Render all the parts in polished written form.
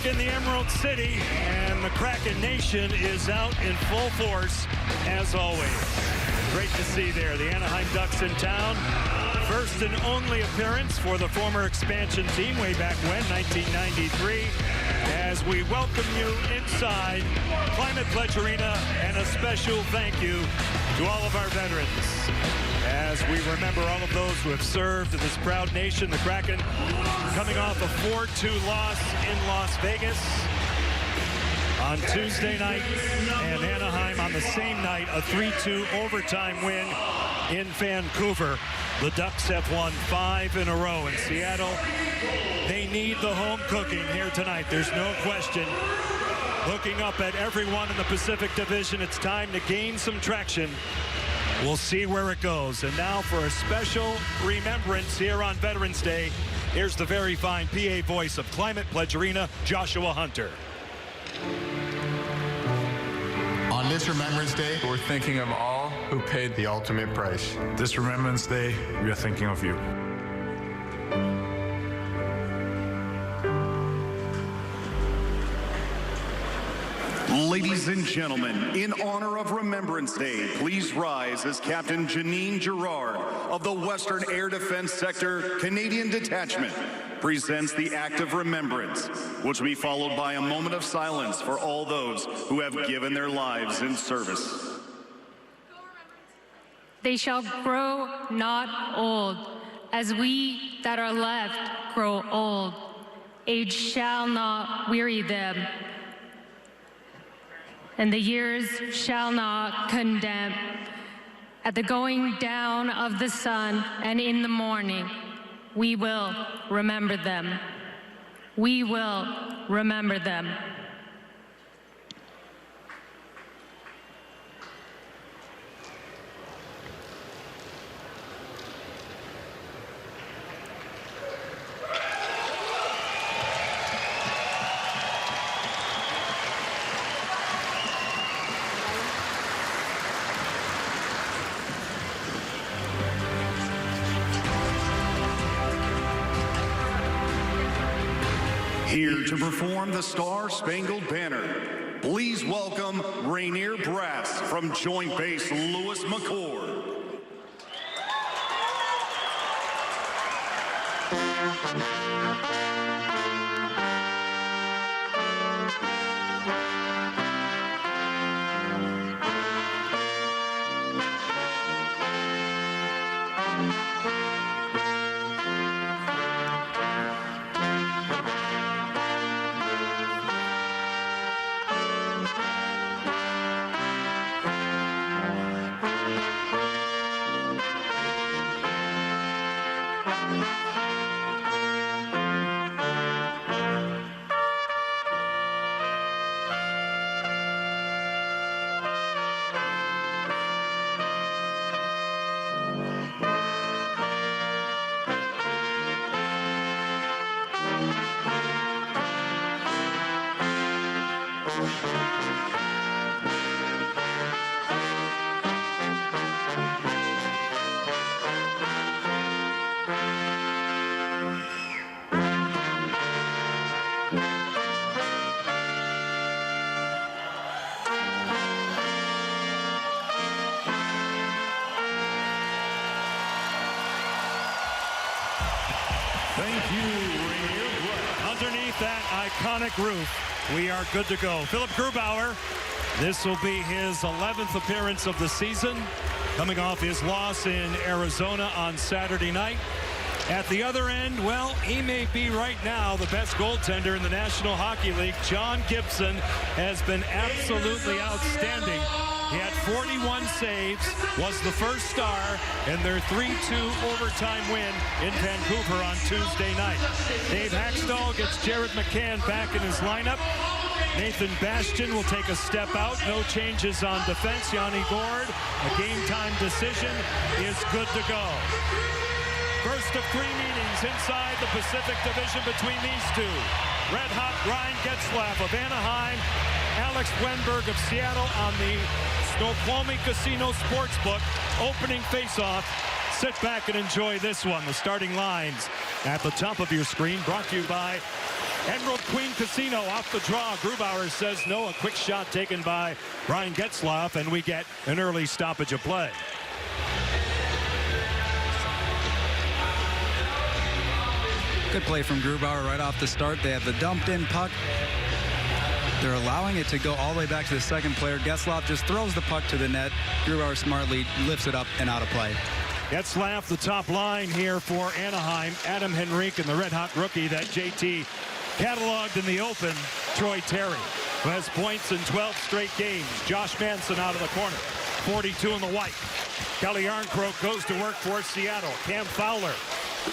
in the Emerald City, and the Kraken Nation is out in full force, as always. Great to see there. The Anaheim Ducks in town. First and only appearance for the former expansion team way back when, 1993. As we welcome you inside Climate Pledge Arena, and a special thank you to all of our veterans. As we remember all of those who have served in this proud nation, the Kraken coming off a 4-2 loss in Las Vegas on Tuesday night, and Anaheim on the same night, a 3-2 overtime win in Vancouver. The Ducks have won 5 in a row in Seattle. They need the home cooking here tonight. There's no question. Looking up at everyone in the Pacific Division, it's time to gain some traction. We'll see where it goes. And now for a special remembrance here on Veterans Day, here's the very fine PA voice of Climate Pledge Arena, Joshua Hunter. On this Remembrance Day, we're thinking of all who paid the ultimate price. This Remembrance Day, we are thinking of you. Ladies and gentlemen, in honor of Remembrance Day, please rise as Captain Janine Girard of the Western Air Defense Sector Canadian Detachment presents the act of remembrance, which will be followed by a moment of silence for all those who have given their lives in service. They shall grow not old, as we that are left grow old. Age shall not weary them, and the years shall not condemn. At the going down of the sun and in the morning, we will remember them. We will remember them. Here to perform the Star-Spangled Banner, please welcome Rainier Brass from Joint Base Lewis McChord. Thank you, Rainier Brass. Underneath that iconic roof, we are good to go. Philip Grubauer, this will be his 11th appearance of the season, coming off his loss in Arizona on Saturday night. At the other end, well, he may be right now the best goaltender in the National Hockey League. John Gibson has been absolutely outstanding. He had 41 saves, was the first star in their 3-2 overtime win in Vancouver on Tuesday night. Dave Haxtell gets Jared McCann back in his lineup. Nathan Bastian will take a step out. No changes on defense. Yanni Gord, a game-time decision, is good to go. First of 3 meetings inside the Pacific Division between these two. Red-hot Ryan Getzlaf of Anaheim, Alex Wenberg of Seattle on the Snoqualmie Casino Sportsbook opening face-off. Sit back and enjoy this one. The starting lines at the top of your screen, brought to you by Emerald Queen Casino off the draw. Grubauer says no. A quick shot taken by Ryan Getzlaf, and we get an early stoppage of play. Good play from Grubauer right off the start. They have the dumped in puck. They're allowing it to go all the way back to the second player. Getzlaf just throws the puck to the net. Grubauer smartly lifts it up and out of play. Getzlaf, the top line here for Anaheim. Adam Henrique and the red-hot rookie that JT cataloged in the open, Troy Terry, who has points in 12 straight games. Josh Manson out of the corner, 42 in the white. Kelly Arncroke goes to work for Seattle. Cam Fowler,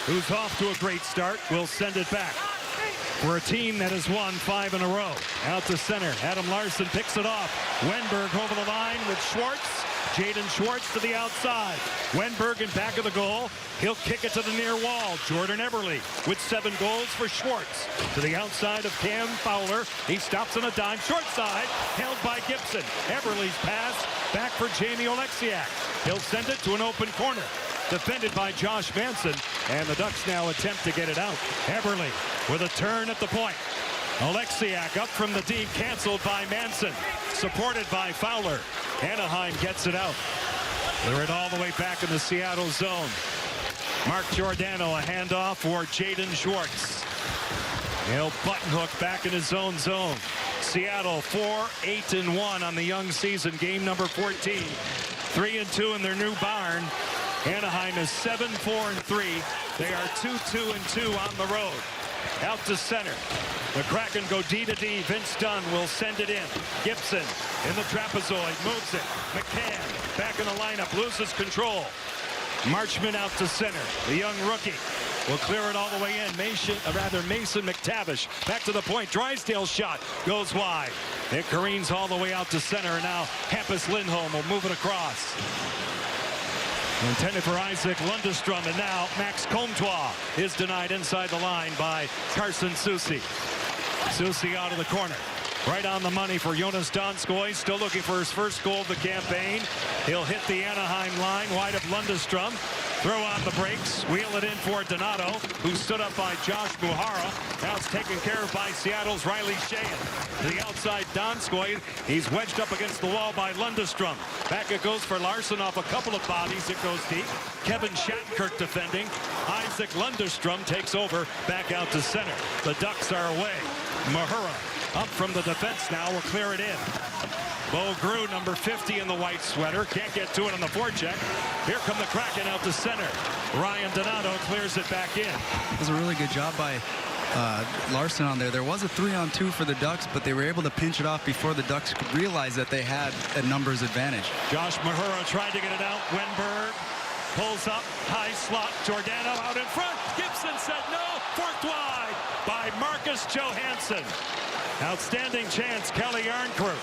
who's off to a great start, will send it back. For a team that has won 5 in a row. Out to center. Adam Larson picks it off. Wenberg over the line with Schwartz. Jaden Schwartz to the outside. Wenberg in back of the goal. He'll kick it to the near wall. Jordan Eberle with 7 goals for Schwartz. To the outside of Cam Fowler. He stops on a dime. Short side. Held by Gibson. Eberle's pass back for Jamie Oleksiak. He'll send it to an open corner. Defended by Josh Manson, and the Ducks now attempt to get it out. Eberle with a turn at the point. Oleksiak up from the deep, canceled by Manson, supported by Fowler. Anaheim gets it out. They're it all the way back in the Seattle zone. Mark Giordano, a handoff for Jaden Schwartz. He'll button hook back in his own zone. Seattle 4-8-1 on the young season, game number 14. 3-2 in their new barn. Anaheim is 7-4-3. They are 2-2-2 on the road. Out to center. The Kraken go D to D. Vince Dunn will send it in. Gibson in the trapezoid, moves it. McCann back in the lineup, loses control. Marchman out to center. The young rookie will clear it all the way in. Mason McTavish back to the point. Drysdale's shot goes wide. It careens all the way out to center. And now Hampus Lindholm will move it across. Intended for Isaac Lundestrom, and now Max Comtois is denied inside the line by Carson Soucy. Soucy out of the corner. Right on the money for Jonas Donskoy, still looking for his first goal of the campaign. He'll hit the Anaheim line wide of Lundestrom. Throw on the brakes, wheel it in for Donato, who stood up by Josh Muhara. Now it's taken care of by Seattle's Riley Sheahan. To the outside, Donskoy. He's wedged up against the wall by Lundestrom. Back it goes for Larson off a couple of bodies. It goes deep. Kevin Shattenkirk defending. Isaac Lundestrom takes over back out to center. The Ducks are away. Muhara up from the defense now will clear it in. Bo Grew, number 50 in the white sweater. Can't get to it on the forecheck. Here come the Kraken out to center. Ryan Donato clears it back in. It was a really good job by Larson on there. There was a 3-on-2 for the Ducks, but they were able to pinch it off before the Ducks could realize that they had a numbers advantage. Josh Muhara tried to get it out. Wenberg pulls up, high slot. Giordano out in front. Gibson said no. Forked wide by Marcus Johansson. Outstanding chance, Kelly Arncroke.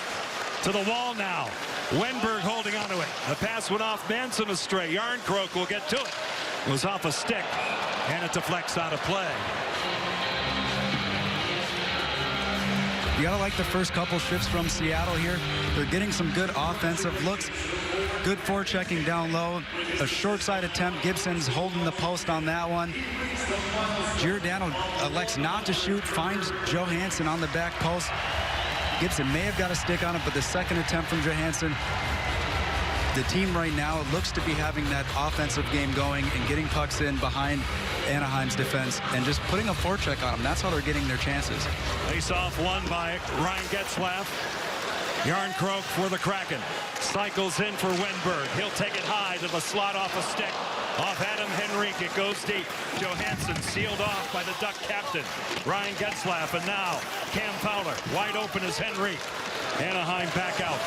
To the wall now. Wenberg holding onto it. The pass went off Manson astray. Yarncroke will get to it. Was off a stick, and it deflects out of play. You gotta like the first couple shifts from Seattle here. They're getting some good offensive looks. Good forechecking down low. A short side attempt. Gibson's holding the post on that one. Giordano elects not to shoot. Finds Johansson on the back post. Gibson may have got a stick on it, but the second attempt from Johansson, the team right now looks to be having that offensive game going and getting pucks in behind Anaheim's defense and just putting a forecheck on them. That's how they're getting their chances. Face-off won by Ryan Getzlaf. Yarncroke for the Kraken. Cycles in for Wenberg. He'll take it high to the slot off a stick. Off Adam Henrique, it goes deep. Johansson sealed off by the Duck captain, Ryan Getzlaf, and now Cam Fowler, wide open as Henrique. Anaheim back out.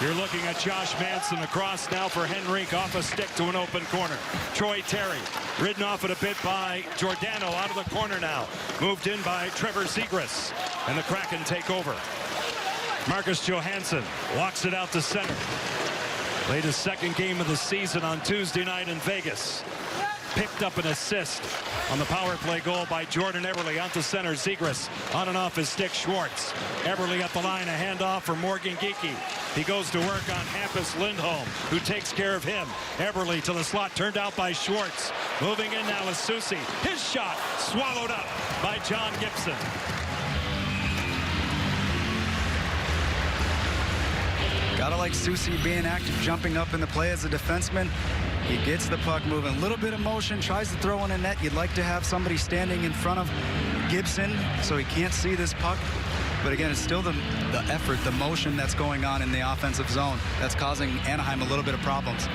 You're looking at Josh Manson across now for Henrique, off a stick to an open corner. Troy Terry, ridden off it a bit by Giordano, out of the corner now. Moved in by Trevor Zegras, and the Kraken take over. Marcus Johansson walks it out to center. Played his second game of the season on Tuesday night in Vegas. Picked up an assist on the power play goal by Jordan Eberle. Out to center, Zegras on and off his stick, Schwartz. Eberle at the line, a handoff for Morgan Geekie. He goes to work on Hampus Lindholm, who takes care of him. Eberle to the slot, turned out by Schwartz. Moving in now is Soucy. His shot swallowed up by John Gibson. Gotta like Susie being active, jumping up in the play as a defenseman. He gets the puck moving, a little bit of motion, tries to throw in a net. You'd like to have somebody standing in front of Gibson so he can't see this puck. But again, it's still the effort, the motion that's going on in the offensive zone that's causing Anaheim a little bit of problems.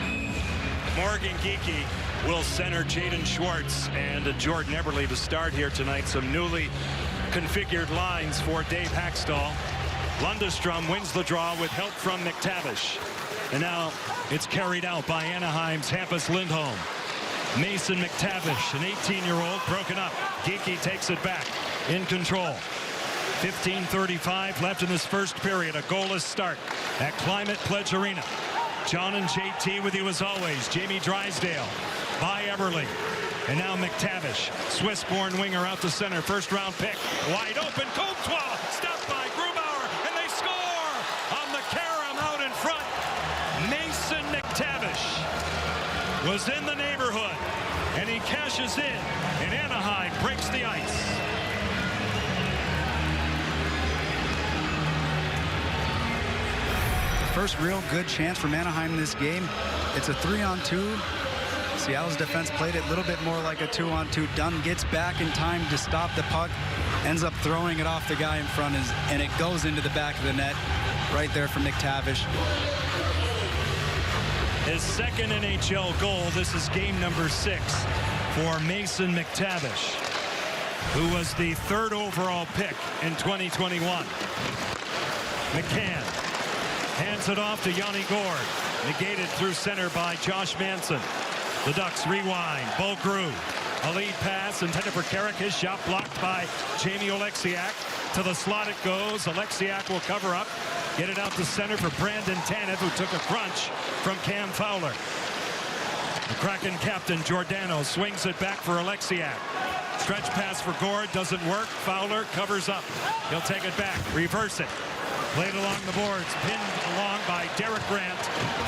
Morgan Geekie will center Jaden Schwartz and Jordan Eberle to start here tonight. Some newly configured lines for Dave Hackstall. Lundestrom wins the draw with help from McTavish. And now it's carried out by Anaheim's Hampus Lindholm. Mason McTavish, an 18-year-old, broken up. Geekie takes it back, in control. 15:35 left in this first period. A goalless start at Climate Pledge Arena. John and JT with you as always. Jamie Drysdale by Eberle. And now McTavish, Swiss-born winger out to center. First-round pick, wide open. Comtois, stopped by Grubauer, and they score on the carom out in front. Mason McTavish was in the neighborhood, and he cashes in, and Anaheim breaks the ice. First real good chance from Anaheim in this game. It's a 3-on-2. Seattle's defense played it a little bit more like a 2-on-2. Dunn gets back in time to stop the puck, ends up throwing it off the guy in front, and it goes into the back of the net right there for McTavish. His second NHL goal. This is game number 6 for Mason McTavish, who was the 3rd overall pick in 2021. McCann hands it off to Yanni Gord. Negated through center by Josh Manson. The Ducks rewind. Bo Grew. A lead pass intended for Carrick. His shot blocked by Jamie Oleksiak. To the slot it goes. Oleksiak will cover up. Get it out to center for Brandon Tanev, who took a crunch from Cam Fowler. The Kraken captain Giordano swings it back for Oleksiak. Stretch pass for Gord doesn't work. Fowler covers up. He'll take it back. Reverse it. Played along the boards, pinned along by Derek Grant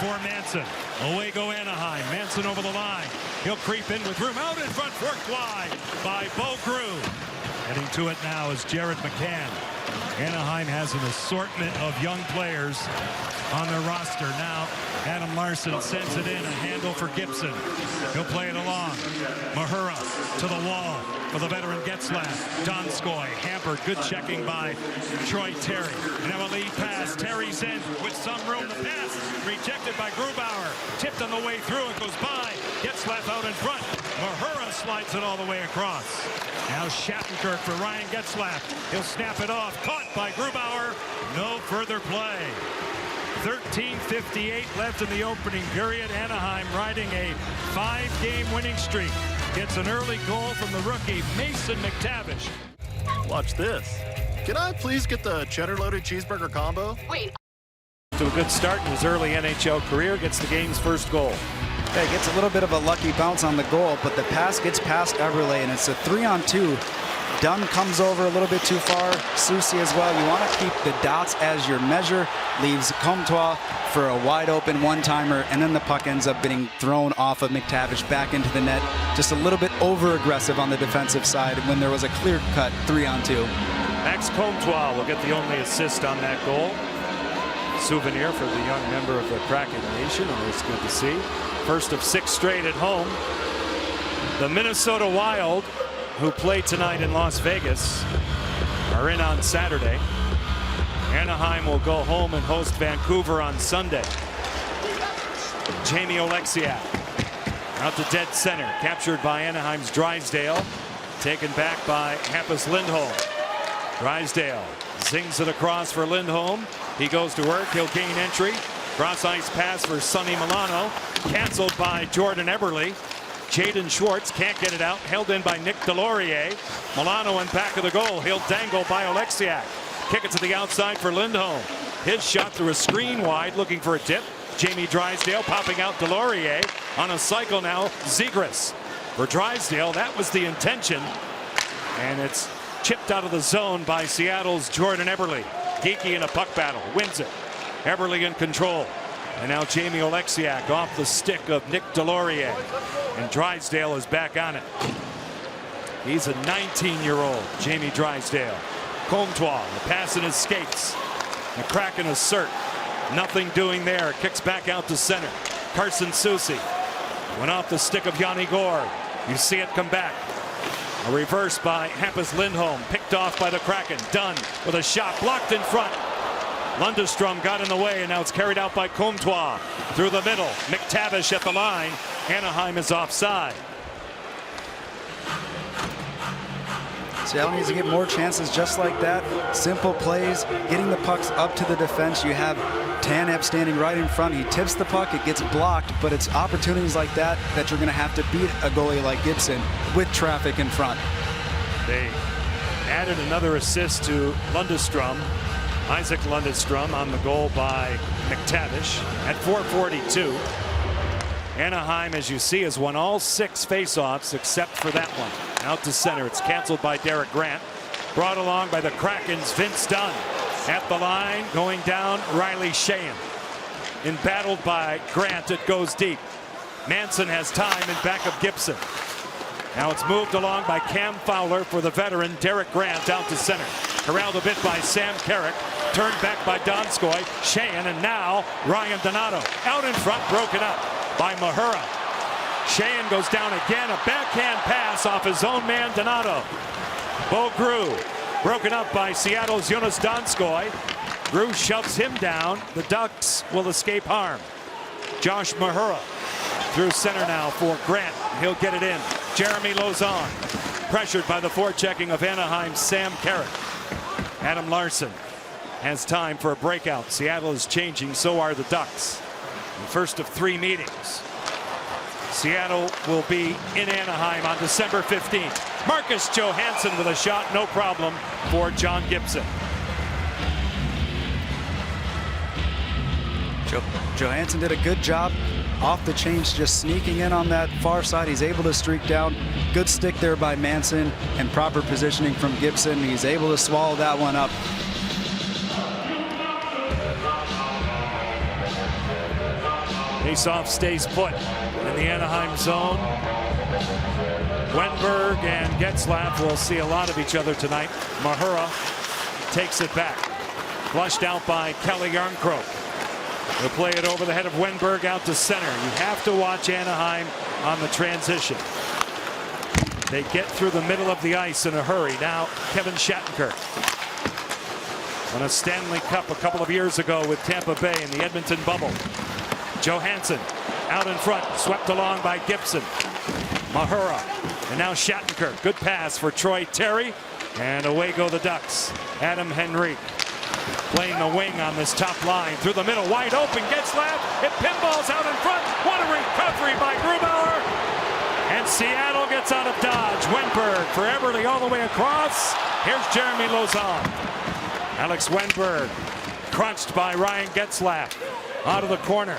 for Manson. Away go Anaheim. Manson over the line. He'll creep in with room out in front, worked wide by Bo Grew. Heading to it now is Jared McCann. Anaheim has an assortment of young players on their roster. Now Adam Larson sends it in, a handle for Gibson. He'll play it along. Mahura to the wall for the veteran Getzlaff. Donskoy hampered. Good checking by Troy Terry. Now a lead pass. Terry's in with some room. The pass rejected by Grubauer. Tipped on the way through. It goes by. Getzlaff out in front. Mahura slides it all the way across. Now Shattenkirk for Ryan Getzlaff. He'll snap it off. Caught by Grubauer. No further play. 13:58 left in the opening period. Anaheim riding a 5-game winning streak. Gets an early goal from the rookie Mason McTavish. Watch this. Can I please get the cheddar loaded cheeseburger combo? Wait. To a good start in his early NHL career, gets the game's first goal. Okay, gets a little bit of a lucky bounce on the goal, but the pass gets past Eberle, and it's a 3-on-2. Dunn comes over a little bit too far. Susie as well. You want to keep the dots as your measure. Leaves Comtois for a wide open one-timer, and then the puck ends up getting thrown off of McTavish back into the net. Just a little bit over-aggressive on the defensive side when there was a clear-cut 3-on-2. Max Comtois will get the only assist on that goal. Souvenir for the young member of the Kraken Nation. Always good to see. First of 6 straight at home. The Minnesota Wild, who play tonight in Las Vegas, are in on Saturday. Anaheim will go home and host Vancouver on Sunday. Jamie Oleksiak out to dead center, captured by Anaheim's Drysdale, taken back by Hampus Lindholm. Drysdale zings it across for Lindholm. He goes to work. He'll gain entry. Cross ice pass for Sonny Milano, canceled by Jordan Eberle. Jaden Schwartz can't get it out, held in by Nick Delorier. Milano in back of the goal. He'll dangle by Oleksiak. Kick it to the outside for Lindholm. His shot through a screen wide, looking for a tip. Jamie Drysdale popping out Delorier. On a cycle now, Zegras. For Drysdale, that was the intention. And it's chipped out of the zone by Seattle's Jordan Eberle. Geekie in a puck battle, wins it. Eberle in control. And now Jamie Oleksiak off the stick of Nick Delorier. And Drysdale is back on it. He's a 19-year-old, Jamie Drysdale. Comtois, the pass in his skates. The Kraken assert. Nothing doing there. Kicks back out to center. Carson Soucy went off the stick of Yanni Gourde. You see it come back. A reverse by Hampus Lindholm. Picked off by the Kraken. Dunn with a shot blocked in front. Lundestrom got in the way, and now it's carried out by Comtois through the middle. McTavish at the line. Anaheim is offside. Seattle needs to get more chances just like that. Simple plays, getting the pucks up to the defense. You have Tanev standing right in front. He tips the puck, it gets blocked, but it's opportunities like that that you're going to have to beat a goalie like Gibson with traffic in front. They added another assist to Lundestrom. Isaac Lundestrom on the goal by McTavish at 4:42. Anaheim, as you see, has won all 6 faceoffs except for that one. Out to center. It's canceled by Derek Grant. Brought along by the Kraken's Vince Dunn. At the line, going down, Riley Sheahan. Embattled by Grant, it goes deep. Manson has time in back of Gibson. Now it's moved along by Cam Fowler for the veteran Derek Grant out to center. Corralled a bit by Sam Carrick. Turned back by Donskoy. Sheahan, and now Ryan Donato. Out in front, broken up by Mahura. Sheahan goes down again. A backhand pass off his own man Donato. Bo Grew broken up by Seattle's Jonas Donskoy. Grew shoves him down. The Ducks will escape harm. Josh Mahura through center now for Grant. He'll get it in. Jeremy Lauzon pressured by the forechecking of Anaheim's Sam Carrick. Adam Larson has time for a breakout. Seattle is changing, so are the Ducks. The first of 3 meetings. Seattle will be in Anaheim on December 15th. Marcus Johansson with a shot, no problem for John Gibson. Johansson did a good job off the change, just sneaking in on that far side. He's able to streak down. Good stick there by Manson and proper positioning from Gibson. He's able to swallow that one up. Faceoff stays put in the Anaheim zone. Wenberg and Getzlaf will see a lot of each other tonight. Mahura takes it back. Flushed out by Kelly Yarncroke. They'll play it over the head of Wenberg out to center. You have to watch Anaheim on the transition. They get through the middle of the ice in a hurry. Now Kevin Shattenkirk won a Stanley Cup a couple of years ago with Tampa Bay in the Edmonton bubble. Johansson out in front, swept along by Gibson. Mahura, and now Shattenkirk. Good pass for Troy Terry, and away go the Ducks. Adam Henrique playing the wing on this top line. Through the middle, wide open, Getzlaf. It pinballs out in front. What a recovery by Grubauer. And Seattle gets out of dodge. Wenberg for Eberle all the way across. Here's Jeremy Lauzon. Alex Wenberg crunched by Ryan Getzlaf. Out of the corner.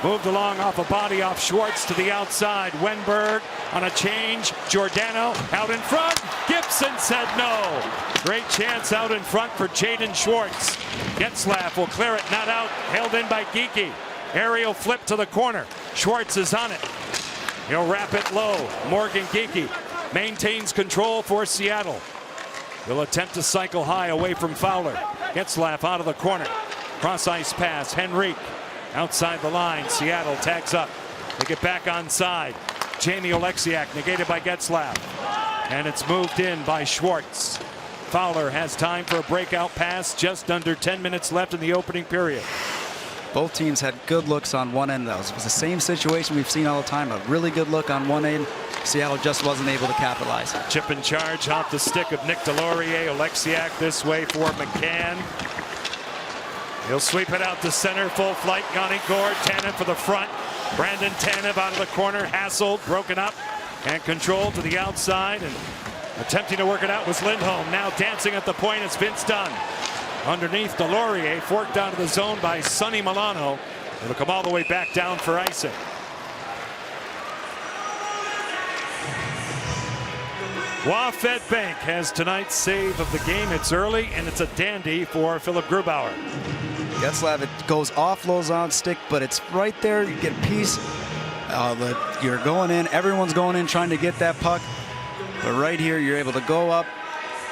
Moved along off a body off Schwartz to the outside. Wenberg on a change. Giordano out in front. Gibson said no. Great chance out in front for Jaden Schwartz. Getzlaf will clear it, not out. Held in by Geekie. Aerial flip to the corner. Schwartz is on it. He'll wrap it low. Morgan Geekie maintains control for Seattle. He'll attempt to cycle high away from Fowler. Getzlaf out of the corner. Cross ice pass. Henrique outside the line. Seattle tags up. They get back onside. Jamie Oleksiak negated by Getzlaf. And it's moved in by Schwartz. Fowler has time for a breakout pass. Just under 10 minutes left in the opening period. Both teams had good looks on one end. It was the same situation we've seen all the time. A really good look on one end. Seattle just wasn't able to capitalize. Chip in charge off the stick of Nick Delorier. Oleksiak this way for McCann. He'll sweep it out to center. Full flight. Yanni Gourde. Tanev for the front. Brandon Tanev out of the corner. Hassled. Broken up. And controlled to the outside. And attempting to work it out was Lindholm. Now dancing at the point is Vince Dunn. Underneath Delorier. Forked out of the zone by Sonny Milano. It'll come all the way back down for icing. Wafed Bank has tonight's save of the game. It's early, and it's a dandy for Philip Grubauer. Getzlaf, it goes off Lauzon's stick, but it's right there. You get a piece. You're going in. Everyone's going in trying to get that puck. But right here, you're able to go up.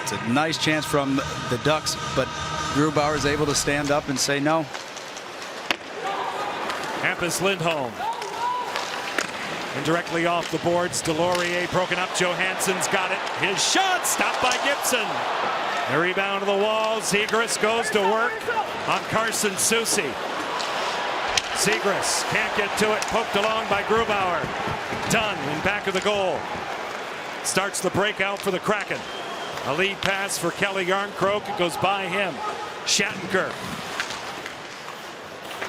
It's a nice chance from the Ducks, but Grubauer is able to stand up and say no. Hampus Lindholm. Indirectly off the boards, Delorier broken up. Johansson's got it. His shot stopped by Gibson. The rebound to the wall. Zegras goes to work on Carson Soucy. Zegras can't get to it. Poked along by Grubauer. Dunn in back of the goal. Starts the breakout for the Kraken. A lead pass for Kelly Yarncroke. It goes by him. Shattenkirk.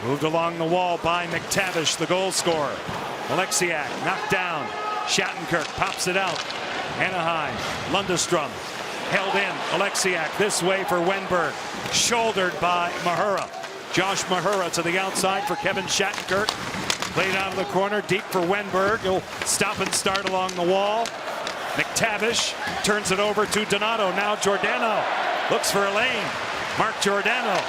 Moved along the wall by McTavish, the goal scorer. Oleksiak knocked down. Shattenkirk pops it out. Anaheim. Lundestrom held in. Oleksiak this way for Wenberg. Shouldered by Mahura. Josh Mahura to the outside for Kevin Shattenkirk. Played out of the corner deep for Wenberg. He'll stop and start along the wall. McTavish turns it over to Donato. Now Giordano looks for a lane. Mark Giordano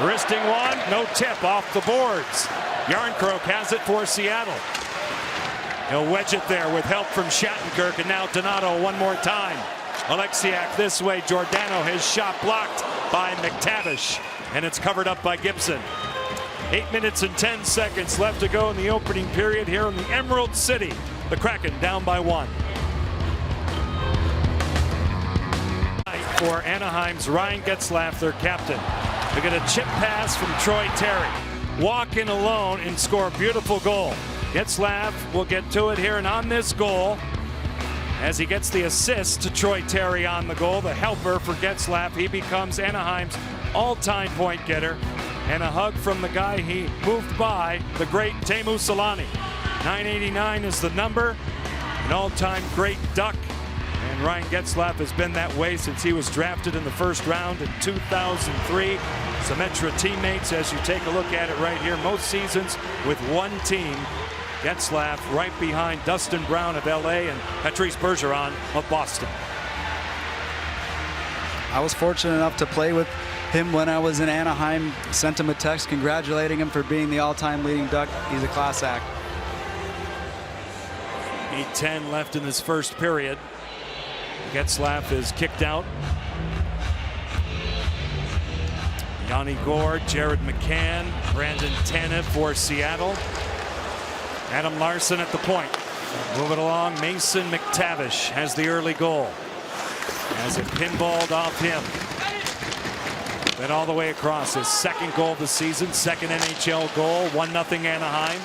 wristing one. No tip off the boards. Yarncroke has it for Seattle. He'll wedge it there with help from Shattenkirk, and now Donato one more time. Oleksiak this way. Giordano, his shot blocked by McTavish, and it's covered up by Gibson. 8 minutes and 10 seconds left to go in the opening period here in the Emerald City. The Kraken down by 1. For Anaheim's Ryan Getzlaf, their captain. We get a chip pass from Troy Terry. Walk in alone and score a beautiful goal. Getzlaf will get to it here, and on this goal, as he gets the assist to Troy Terry on the goal, the helper for Getzlaf, he becomes Anaheim's all-time point getter. And a hug from the guy he moved by, the great Teemu Selanne. 989 is the number, an all-time great Duck. And Ryan Getzlaf has been that way since he was drafted in the first round in 2003. Symetra teammates, as you take a look at it right here, most seasons with one team. Getzlaf right behind Dustin Brown of LA and Patrice Bergeron of Boston. I was fortunate enough to play with him when I was in Anaheim. Sent him a text congratulating him for being the all-time leading Duck. He's a class act. 8:10 left in this first period. Getzlaf is kicked out. Yanni Gourde, Jared McCann, Brandon Tanev for Seattle. Adam Larson at the point. Moving along, Mason McTavish has the early goal. As it pinballed off him. Then all the way across, his second goal of the season, second NHL goal, 1-0 Anaheim.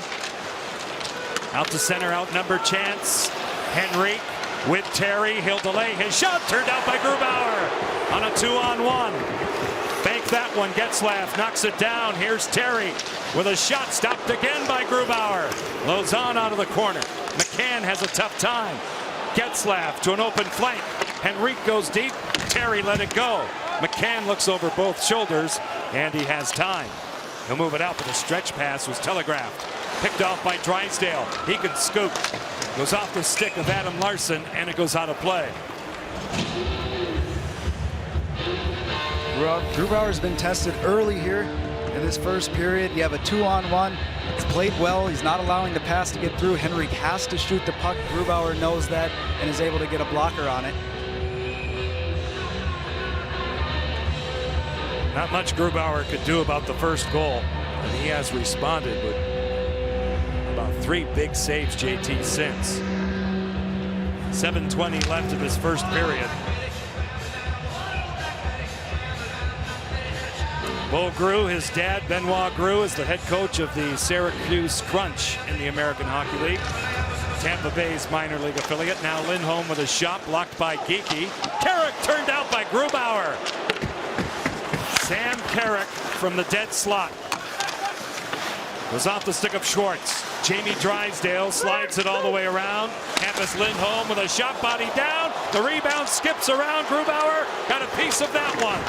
Out to center, outnumbered chance. Henrique with Terry, he'll delay his shot, turned out by Grubauer on a 2-on-1. Fake that one, Getzlaf knocks it down. Here's Terry with a shot, stopped again by Grubauer. Lauzon out of the corner. McCann has a tough time. Getzlaf to an open flank. Henrique goes deep. Terry let it go. McCann looks over both shoulders, and he has time. He'll move it out, but the stretch pass was telegraphed. Picked off by Drysdale. He can scoop. Goes off the stick of Adam Larson, and it goes out of play. Grubauer's been tested early here in this first period. You have a 2-on-1. He's played well. He's not allowing the pass to get through. Henrique has to shoot the puck. Grubauer knows that and is able to get a blocker on it. Not much Grubauer could do about the first goal, and he has responded with about 3 big saves, JT, since. 7:20 left in this first period. Bo Grew, his dad, Benoit Grew, is the head coach of the Syracuse Crunch in the American Hockey League. Tampa Bay's minor league affiliate. Now Lindholm with a shot blocked by Geekie. Carrick turned out by Grubauer. Sam Carrick from the dead slot. Goes off the stick of Schwartz. Jamie Drysdale slides it all the way around. Hampus Lindholm with a shot, body down. The rebound skips around. Grubauer got a piece of that one.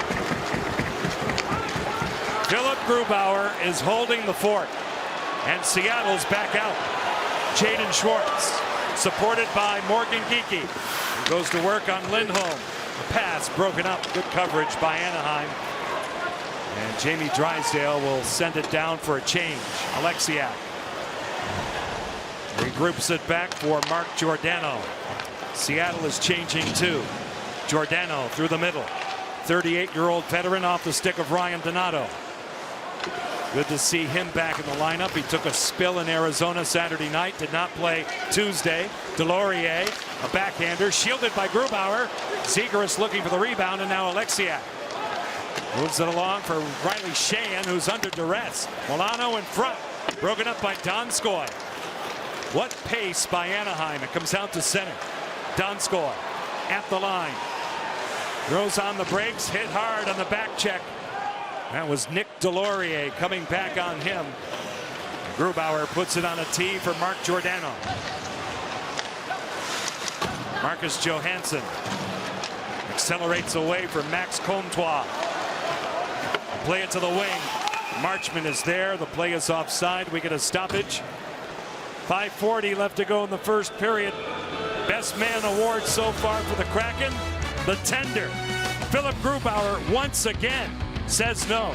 Philip Grubauer is holding the fort, and Seattle's back out. Jaden Schwartz, supported by Morgan Geekie, goes to work on Lindholm. The pass broken up. Good coverage by Anaheim. And Jamie Drysdale will send it down for a change. Oleksiak regroups it back for Mark Giordano. Seattle is changing too. Giordano through the middle. 38-year-old veteran off the stick of Ryan Donato. Good to see him back in the lineup. He took a spill in Arizona Saturday night, did not play Tuesday. Delorier, a backhander, shielded by Grubauer. Zegras looking for the rebound, and now Alexiak moves it along for Riley Sheahan, who's under duress. Milano in front, broken up by Donskoy. What pace by Anaheim. It comes out to center. Donskoy at the line. Throws on the brakes, hit hard on the back check. That was Nick Delorier coming back on him. Grubauer puts it on a tee for Mark Giordano. Marcus Johansson accelerates away for Max Comtois. Play it to the wing. Marchman is there. The play is offside. We get a stoppage. 5:40 left to go in the first period. Best man award so far for the Kraken. The tender. Philip Grubauer once again says no.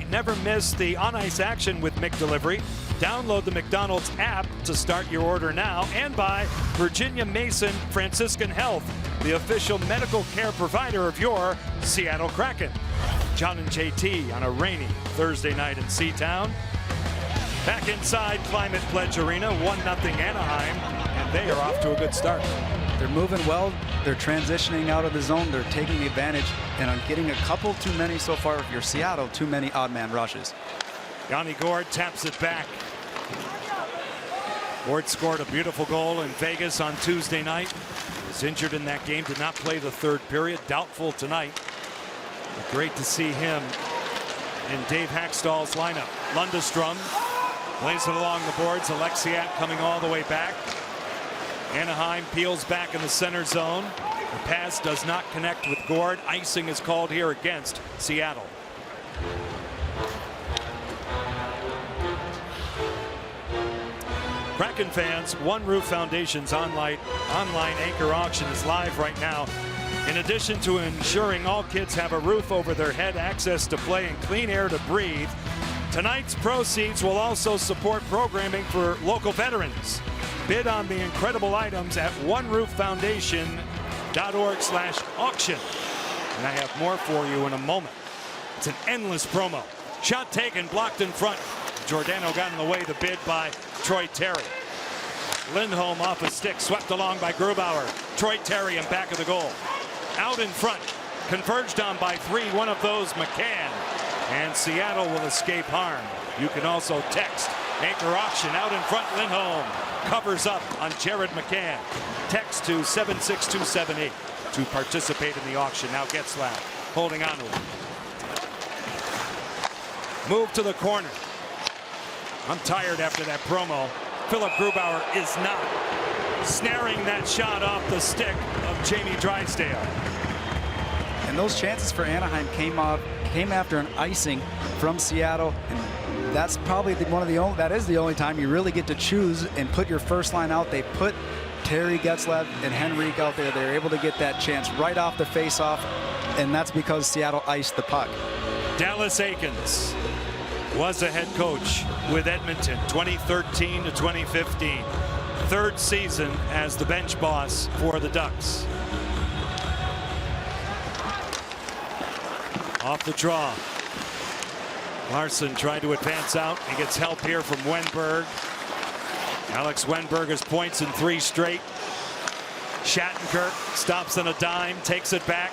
Never miss the on-ice action with McDelivery. Download the McDonald's app to start your order now, and by Virginia Mason Franciscan Health, the official medical care provider of your Seattle Kraken. John and JT on a rainy Thursday night in Seatown. Back inside Climate Pledge Arena, 1-0 Anaheim, and they are off to a good start. They're moving well. They're transitioning out of the zone. They're taking advantage and on getting a couple too many so far. If you're Seattle, too many odd man rushes. Yanni Gourde taps it back. Gourde scored a beautiful goal in Vegas on Tuesday night. Was injured in that game, did not play the third period. Doubtful tonight. But great to see him in Dave Hackstall's lineup. Lundestrom plays it along the boards. Alexiak coming all the way back. Anaheim peels back in the center zone. The pass does not connect with Gourde. Icing is called here against Seattle. Kraken fans, One Roof Foundation's online anchor auction is live right now. In addition to ensuring all kids have a roof over their head, access to play, and clean air to breathe, tonight's proceeds will also support programming for local veterans. Bid on the incredible items at onerooffoundation.org/auction. And I have more for you in a moment. It's an endless promo. Shot taken, blocked in front. Giordano got in the way, the bid by Troy Terry. Lindholm off a stick, swept along by Grubauer. Troy Terry in back of the goal. Out in front, converged on by three, one of those McCann. And Seattle will escape harm. You can also text anchor auction. Out in front, Lindholm covers up on Jared McCann. Text to 76278 to participate in the auction. Now Getzlaf holding on to it. Move to the corner. I'm tired after that promo. Philip Grubauer is not snaring that shot off the stick of Jamie Drysdale. And those chances for Anaheim came after an icing from Seattle, and that's probably that is the only time you really get to choose and put your first line out. They put Terry, Getzlaf, and Henrique out there. They're able to get that chance right off the face-off, and that's because Seattle iced the puck. Dallas Eakins was a head coach with Edmonton 2013 to 2015. Third season as the bench boss for the Ducks. Off the draw. Larson tried to advance out. He gets help here from Wenberg. Alex Wenberg has points in 3 straight. Shattenkirk stops on a dime, takes it back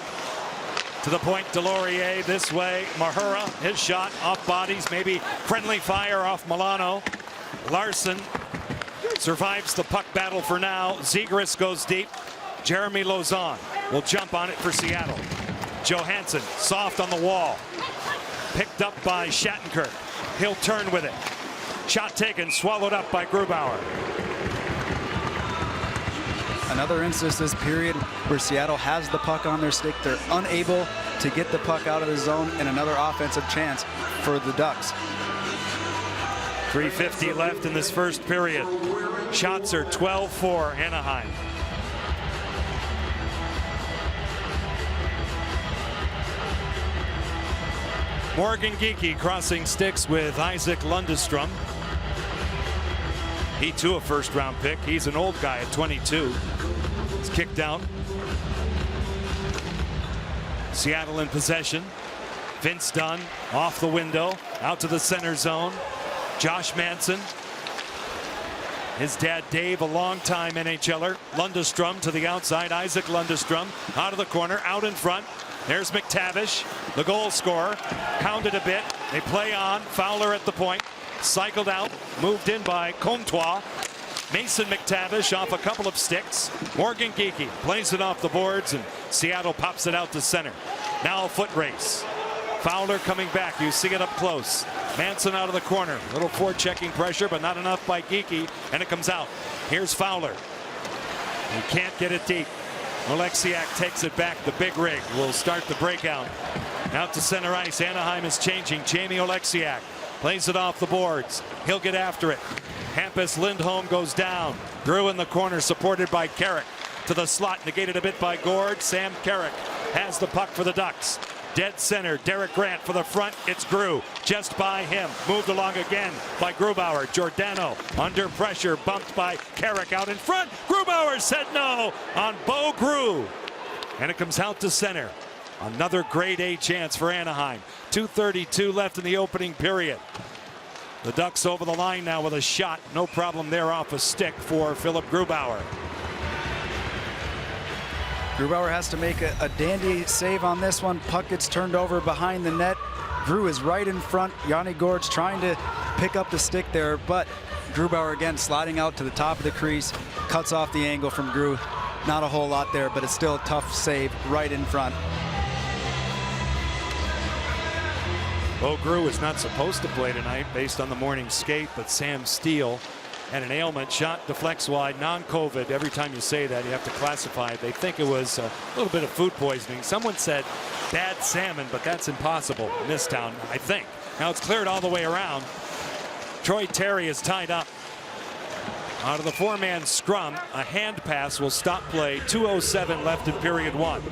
to the point. Delorier this way. Mahura, his shot off bodies, maybe friendly fire off Milano. Larson survives the puck battle for now. Zegras goes deep. Jeremy Lauzon will jump on it for Seattle. Johansson soft on the wall. Picked up by Shattenkirk. He'll turn with it. Shot taken, swallowed up by Grubauer. Another instance this period where Seattle has the puck on their stick. They're unable to get the puck out of the zone, and another offensive chance for the Ducks. 3:50 left in this first period. Shots are 12-4 Anaheim. Morgan Geekie crossing sticks with Isaac Lundestrom. He too a first-round pick. He's an old guy at 22. It's kicked out. Seattle in possession. Vince Dunn off the window, out to the center zone. Josh Manson. His dad Dave, a longtime NHLer. Lundestrom to the outside. Isaac Lundestrom out of the corner, out in front. There's McTavish, the goal scorer. Pounded a bit. They play on. Fowler at the point. Cycled out. Moved in by Comtois. Mason McTavish off a couple of sticks. Morgan Geekie plays it off the boards, and Seattle pops it out to center. Now a foot race. Fowler coming back. You see it up close. Manson out of the corner. Little forechecking pressure, but not enough by Geekie, and it comes out. Here's Fowler. He can't get it deep. Oleksiak takes it back. The big rig will start the breakout. Out to center ice. Anaheim is changing. Jamie Oleksiak plays it off the boards. He'll get after it. Hampus Lindholm goes down. Drew in the corner, supported by Carrick. To the slot, negated a bit by Gord. Sam Carrick has the puck for the Ducks. Dead center, Derek Grant for the front. It's Grew, just by him. Moved along again by Grubauer. Giordano under pressure, bumped by Carrick out in front. Grubauer said no on Bo Grew. And it comes out to center. Another grade A chance for Anaheim. 2:32 left in the opening period. The Ducks over the line now with a shot. No problem there off a stick for Philip Grubauer. Grubauer has to make a dandy save on this one. Puck gets turned over behind the net. Grew is right in front. Yanni Gord's trying to pick up the stick there, but Grubauer again sliding out to the top of the crease. Cuts off the angle from Grew. Not a whole lot there, but it's still a tough save right in front. Bo Grew is not supposed to play tonight based on the morning skate, but Sam Steele had an ailment. Shot deflects wide, non-COVID. Every time you say that, you have to classify it. They think it was a little bit of food poisoning. Someone said bad salmon, but that's impossible in this town, I think. Now it's cleared all the way around. Troy Terry is tied up. Out of the four-man scrum, a hand pass will stop play. 2:07 left in period one.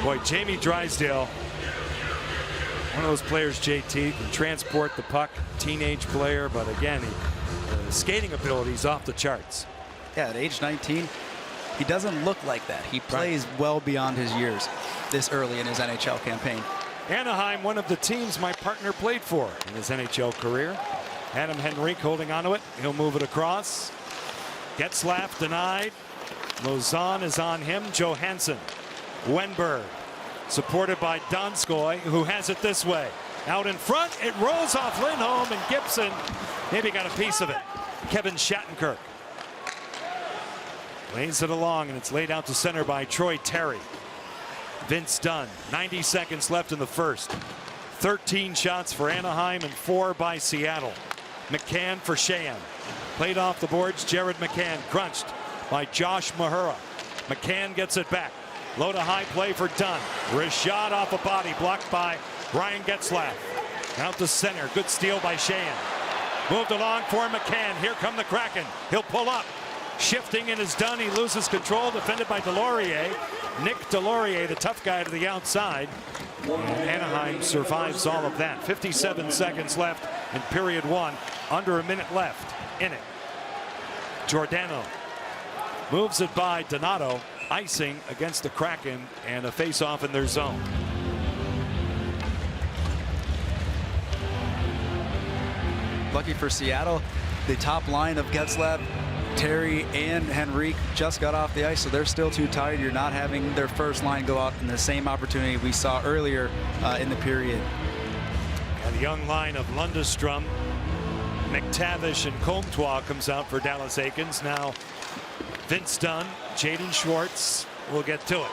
Boy, Jamie Drysdale, one of those players, JT, can transport the puck. Teenage player, but again, the skating ability is off the charts. Yeah, at age 19, he doesn't look like that. He plays well beyond his years this early in his NHL campaign. Anaheim, one of the teams my partner played for in his NHL career. Adam Henrique holding onto it. He'll move it across. Getzlaff denied. Lausanne is on him. Johansson. Wenberg, supported by Donskoy, who has it this way. Out in front, it rolls off Lindholm, and Gibson maybe got a piece of it. Kevin Shattenkirk lays it along, and it's laid out to center by Troy Terry. Vince Dunn, 90 seconds left in the first. 13 shots for Anaheim and 4 by Seattle. McCann for Sheahan. Played off the boards, Jared McCann, crunched by Josh Mahura. McCann gets it back. Low to high play for Dunn. Rashad off a body, blocked by Brian Getzlaff. Out to center, good steal by Sheahan. Moved along for McCann. Here come the Kraken. He'll pull up. Shifting in is Dunn. He loses control, defended by Delorier. Nick Delorier, the tough guy, to the outside. And Anaheim survives all of that. 57 seconds left in period one. Under a minute left in it. Giordano moves it by Donato. Icing against the Kraken, and a face-off in their zone. Lucky for Seattle, the top line of Getzlaff, Terry, and Henrique just got off the ice, so they're still too tired. You're not having their first line go out in the same opportunity we saw earlier in the period. And the young line of Lundestrom, McTavish, and Comtois comes out for Dallas Eakins. Now Vince Dunn, Jaden Schwartz will get to it.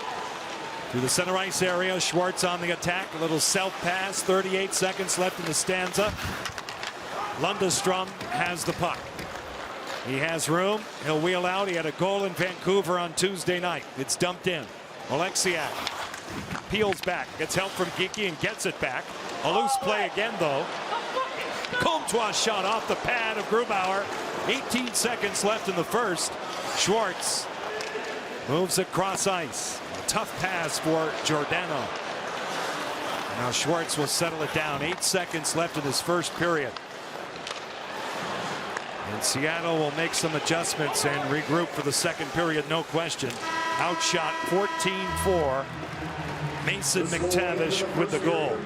Through the center ice area, Schwartz on the attack. A little self pass, 38 seconds left in the stanza. Lundestrom has the puck. He has room. He'll wheel out. He had a goal in Vancouver on Tuesday night. It's dumped in. Oleksiak peels back, gets help from Geekie and gets it back. A loose play again, though. Comtois shot off the pad of Grubauer. 18 seconds left in the first. Schwartz moves across ice. A tough pass for Giordano. Now Schwartz will settle it down. 8 seconds left in this first period. And Seattle will make some adjustments and regroup for the second period, no question. Outshot 14-4. Mason McTavish with the goal.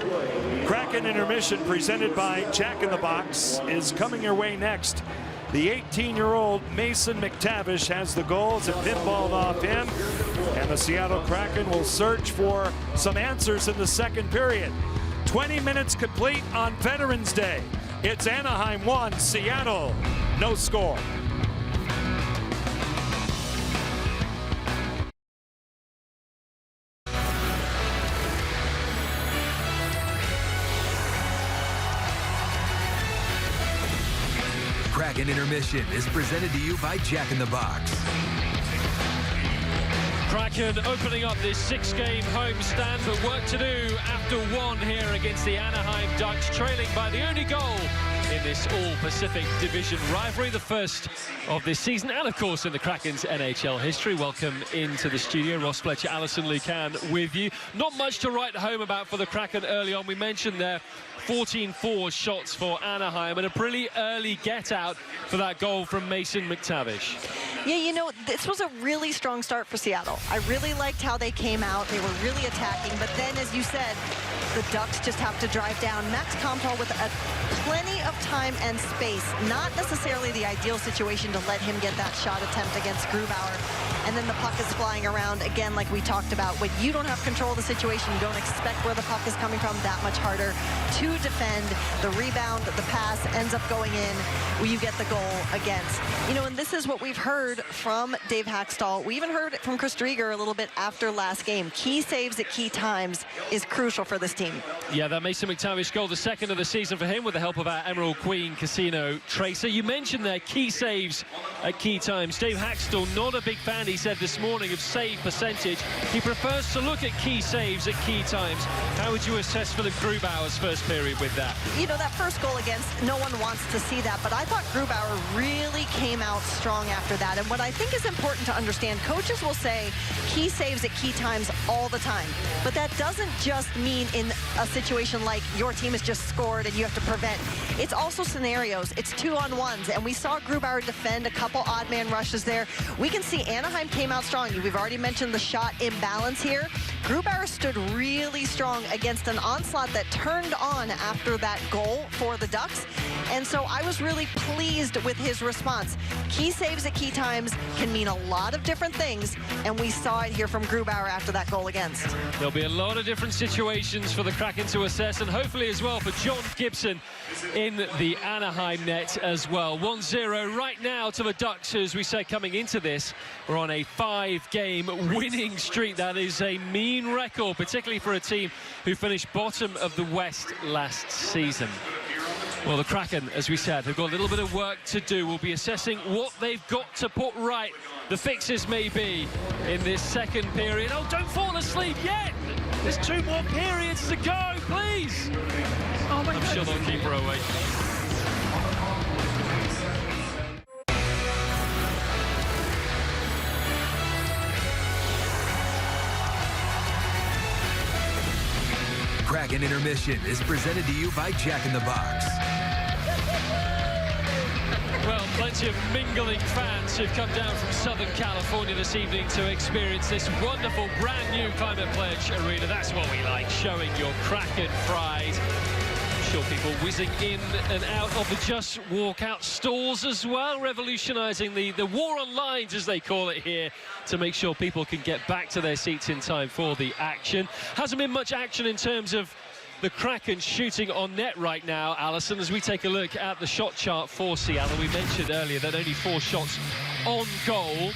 Kraken intermission presented by Jack in the Box is coming your way next. The 18-year-old Mason McTavish has the goal as it pinballed off him. And the Seattle Kraken will search for some answers in the second period. 20 minutes complete on Veterans Day. It's Anaheim 1, Seattle no score. Kraken Intermission is presented to you by Jack in the Box. Kraken opening up this 6-game homestand, but work to do after one here against the Anaheim Ducks, trailing by the only goal in this All-Pacific Division rivalry, the first of this season, and of course in the Kraken's NHL history. Welcome into the studio. Ross Fletcher, Alison Lucan with you. Not much to write home about for the Kraken early on. We mentioned there 14-4 shots for Anaheim and a pretty early get out for that goal from Mason McTavish. Yeah, you know, this was a really strong start for Seattle. I really liked how they came out. They were really attacking, but then, as you said, the Ducks just have to drive down. Max Comtois with plenty of time and space. Not necessarily the ideal situation to let him get that shot attempt against Grubauer. And then the puck is flying around again, like we talked about. When you don't have control of the situation, you don't expect where the puck is coming from, that much harder to defend. The rebound, the pass ends up going in where you get the goal against. You know, and this is what we've heard from Dave Hackstall. We even heard it from Chris Drieger a little bit after last game. Key saves at key times is crucial for this team. Yeah, that Mason McTavish goal, the second of the season for him with the help of our Emerald Queen Casino Tracer. You mentioned there key saves at key times. Dave Hackstall, not a big fan, he said this morning, of save percentage. He prefers to look at key saves at key times. How would you assess Philip Grubauer's first period with that? You know, that first goal against, no one wants to see that, but I thought Grubauer really came out strong after that. And what I think is important to understand, coaches will say key saves at key times all the time, but that doesn't just mean in a situation like your team has just scored and you have to prevent. It's also scenarios. It's 2-on-1s, and we saw Grubauer defend a couple odd man rushes there. We can see Anaheim came out strong. We've already mentioned the shot imbalance here. Grubauer stood really strong against an onslaught that turned on after that goal for the Ducks. And so I was really pleased with his response. Key saves at key times can mean a lot of different things, and we saw it here from Grubauer after that goal against. There'll be a lot of different situations for the Kraken to assess, and hopefully as well for John Gibson in the Anaheim net as well. 1-0 right now to the Ducks, as we said coming into this. We're on a 5-game winning streak. That is a mean record, particularly for a team who finished bottom of the West last season. Well, the Kraken, as we said, have got a little bit of work to do. We'll be assessing what they've got to put right. The fixes may be in this second period. Oh, don't fall asleep yet! There's 2 more periods to go, please! Oh, I'm sure they'll keep her awake. Kraken Intermission is presented to you by Jack in the Box. Well, plenty of mingling fans who've come down from Southern California this evening to experience this wonderful brand new Climate Pledge Arena. That's what we like, showing your Kraken pride. I'm sure people whizzing in and out of the Just Walk Out stalls as well, revolutionising the war on lines, as they call it here, to make sure people can get back to their seats in time for the action. Hasn't been much action in terms of the Kraken shooting on net right now, Alison, as we take a look at the shot chart for Seattle. We mentioned earlier that only 4 shots on goal.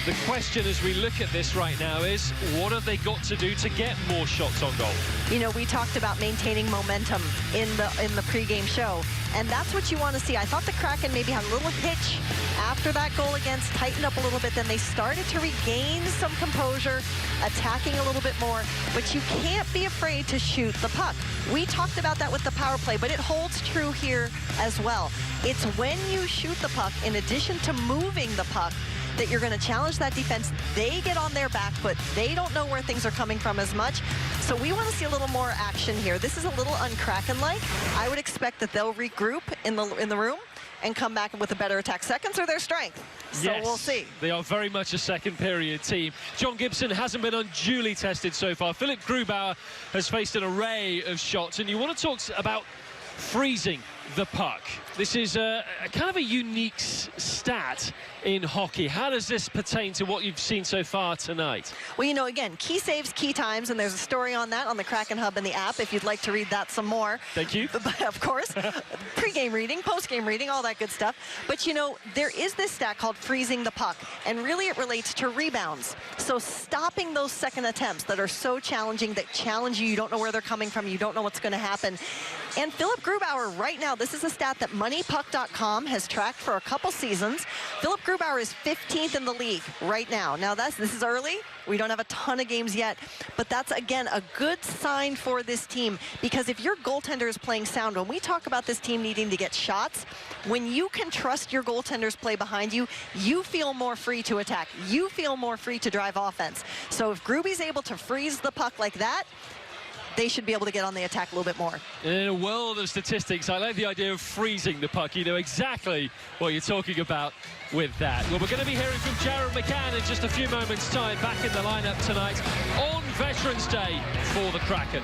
The question as we look at this right now is, what have they got to do to get more shots on goal? You know, we talked about maintaining momentum in the pregame show, and that's what you want to see. I thought the Kraken maybe had a little hitch after that goal against, tightened up a little bit, then they started to regain some composure, attacking a little bit more, but you can't be afraid to shoot the puck. We talked about that with the power play, but it holds true here as well. It's when you shoot the puck, in addition to moving the puck, that you're going to challenge that defense. They get on their back foot. They don't know where things are coming from as much. So we want to see a little more action here. This is a little un-Kraken-like. I would expect that they'll regroup in the room and come back with a better attack. Seconds are their strength, so yes, we'll see. They are very much a second period team. John Gibson hasn't been unduly tested so far. Philip Grubauer has faced an array of shots, and you want to talk about freezing the puck. This is a kind of a unique stat in hockey. How does this pertain to what you've seen so far tonight? Well, you know, again, key saves, key times, and there's a story on that on the Kraken Hub in the app if you'd like to read that some more. Thank you. But of course, pre-game reading, post-game reading, all that good stuff. But, you know, there is this stat called freezing the puck, and really it relates to rebounds. So stopping those second attempts that are so challenging, that challenge you, you don't know where they're coming from, you don't know what's going to happen. And Philip Grubauer right now, this is a stat that MoneyPuck.com has tracked for a couple seasons. Philip Grubauer is 15th in the league right now. Now this is early. We don't have a ton of games yet, but that's, again, a good sign for this team, because if your goaltender is playing sound, when we talk about this team needing to get shots, when you can trust your goaltender's play behind you, you feel more free to attack. You feel more free to drive offense. So if Gruby's able to freeze the puck like that, they should be able to get on the attack a little bit more. In a world of statistics, I like the idea of freezing the puck. You know exactly what you're talking about with that. Well, we're going to be hearing from Jared McCann in just a few moments' time, back in the lineup tonight on Veterans Day for the Kraken.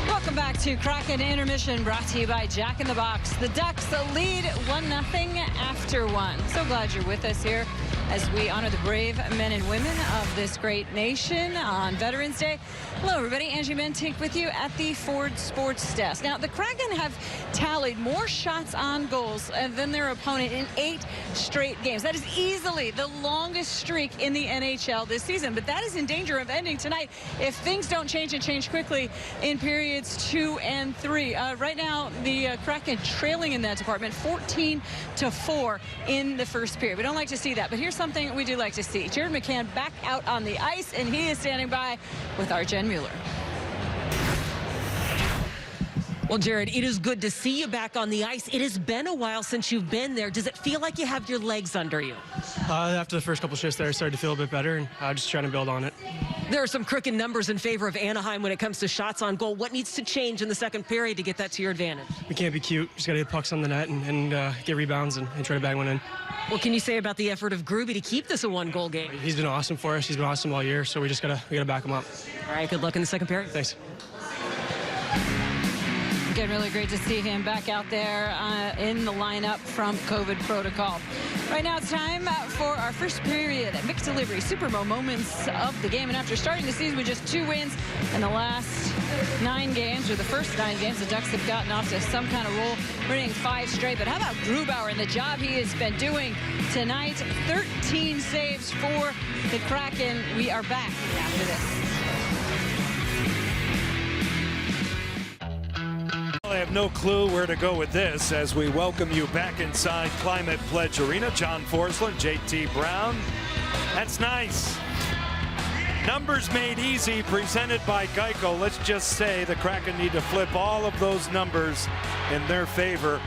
Welcome back to Kraken Intermission, brought to you by Jack in the Box. The Ducks lead 1-0 after one. So glad you're with us here as we honor the brave men and women of this great nation on Veterans Day. Hello, everybody. Angie Mentink with you at the Ford Sports Desk. Now, the Kraken have tallied more shots on goals than their opponent in 8 straight games. That is easily the longest streak in the NHL this season, but that is in danger of ending tonight if things don't change, and change quickly in periods 2 and 3. Right now, the Kraken trailing in that department 14-4 in the first period. We don't like to see that, but here's something we do like to see. Jared McCann back out on the ice, and he is standing by with our Jen Mueller. Well, Jared, it is good to see you back on the ice. It has been a while since you've been there. Does it feel like you have your legs under you? After the first couple shifts there, I started to feel a bit better, and just trying to build on it. There are some crooked numbers in favor of Anaheim when it comes to shots on goal. What needs to change in the second period to get that to your advantage? We can't be cute. Just got to hit pucks on the net and get rebounds and try to bag one in. What can you say about the effort of Gruby to keep this a one-goal game? He's been awesome for us. He's been awesome all year, so we gotta back him up. All right, good luck in the second period. Thanks. Again, really great to see him back out there in the lineup from COVID protocol. Right now it's time for our first period at Mixed Delivery Super Bowl moments of the game. And after starting the season with just 2 wins in the last 9 games, or the first 9 games, the Ducks have gotten off to some kind of roll, winning 5 straight. But how about Grubauer and the job he has been doing tonight? 13 saves for the Kraken. We are back after this. I have no clue where to go with this as we welcome you back inside Climate Pledge Arena. John Forsland, JT Brown. That's nice. Numbers made easy, presented by Geico. Let's just say the Kraken need to flip all of those numbers in their favor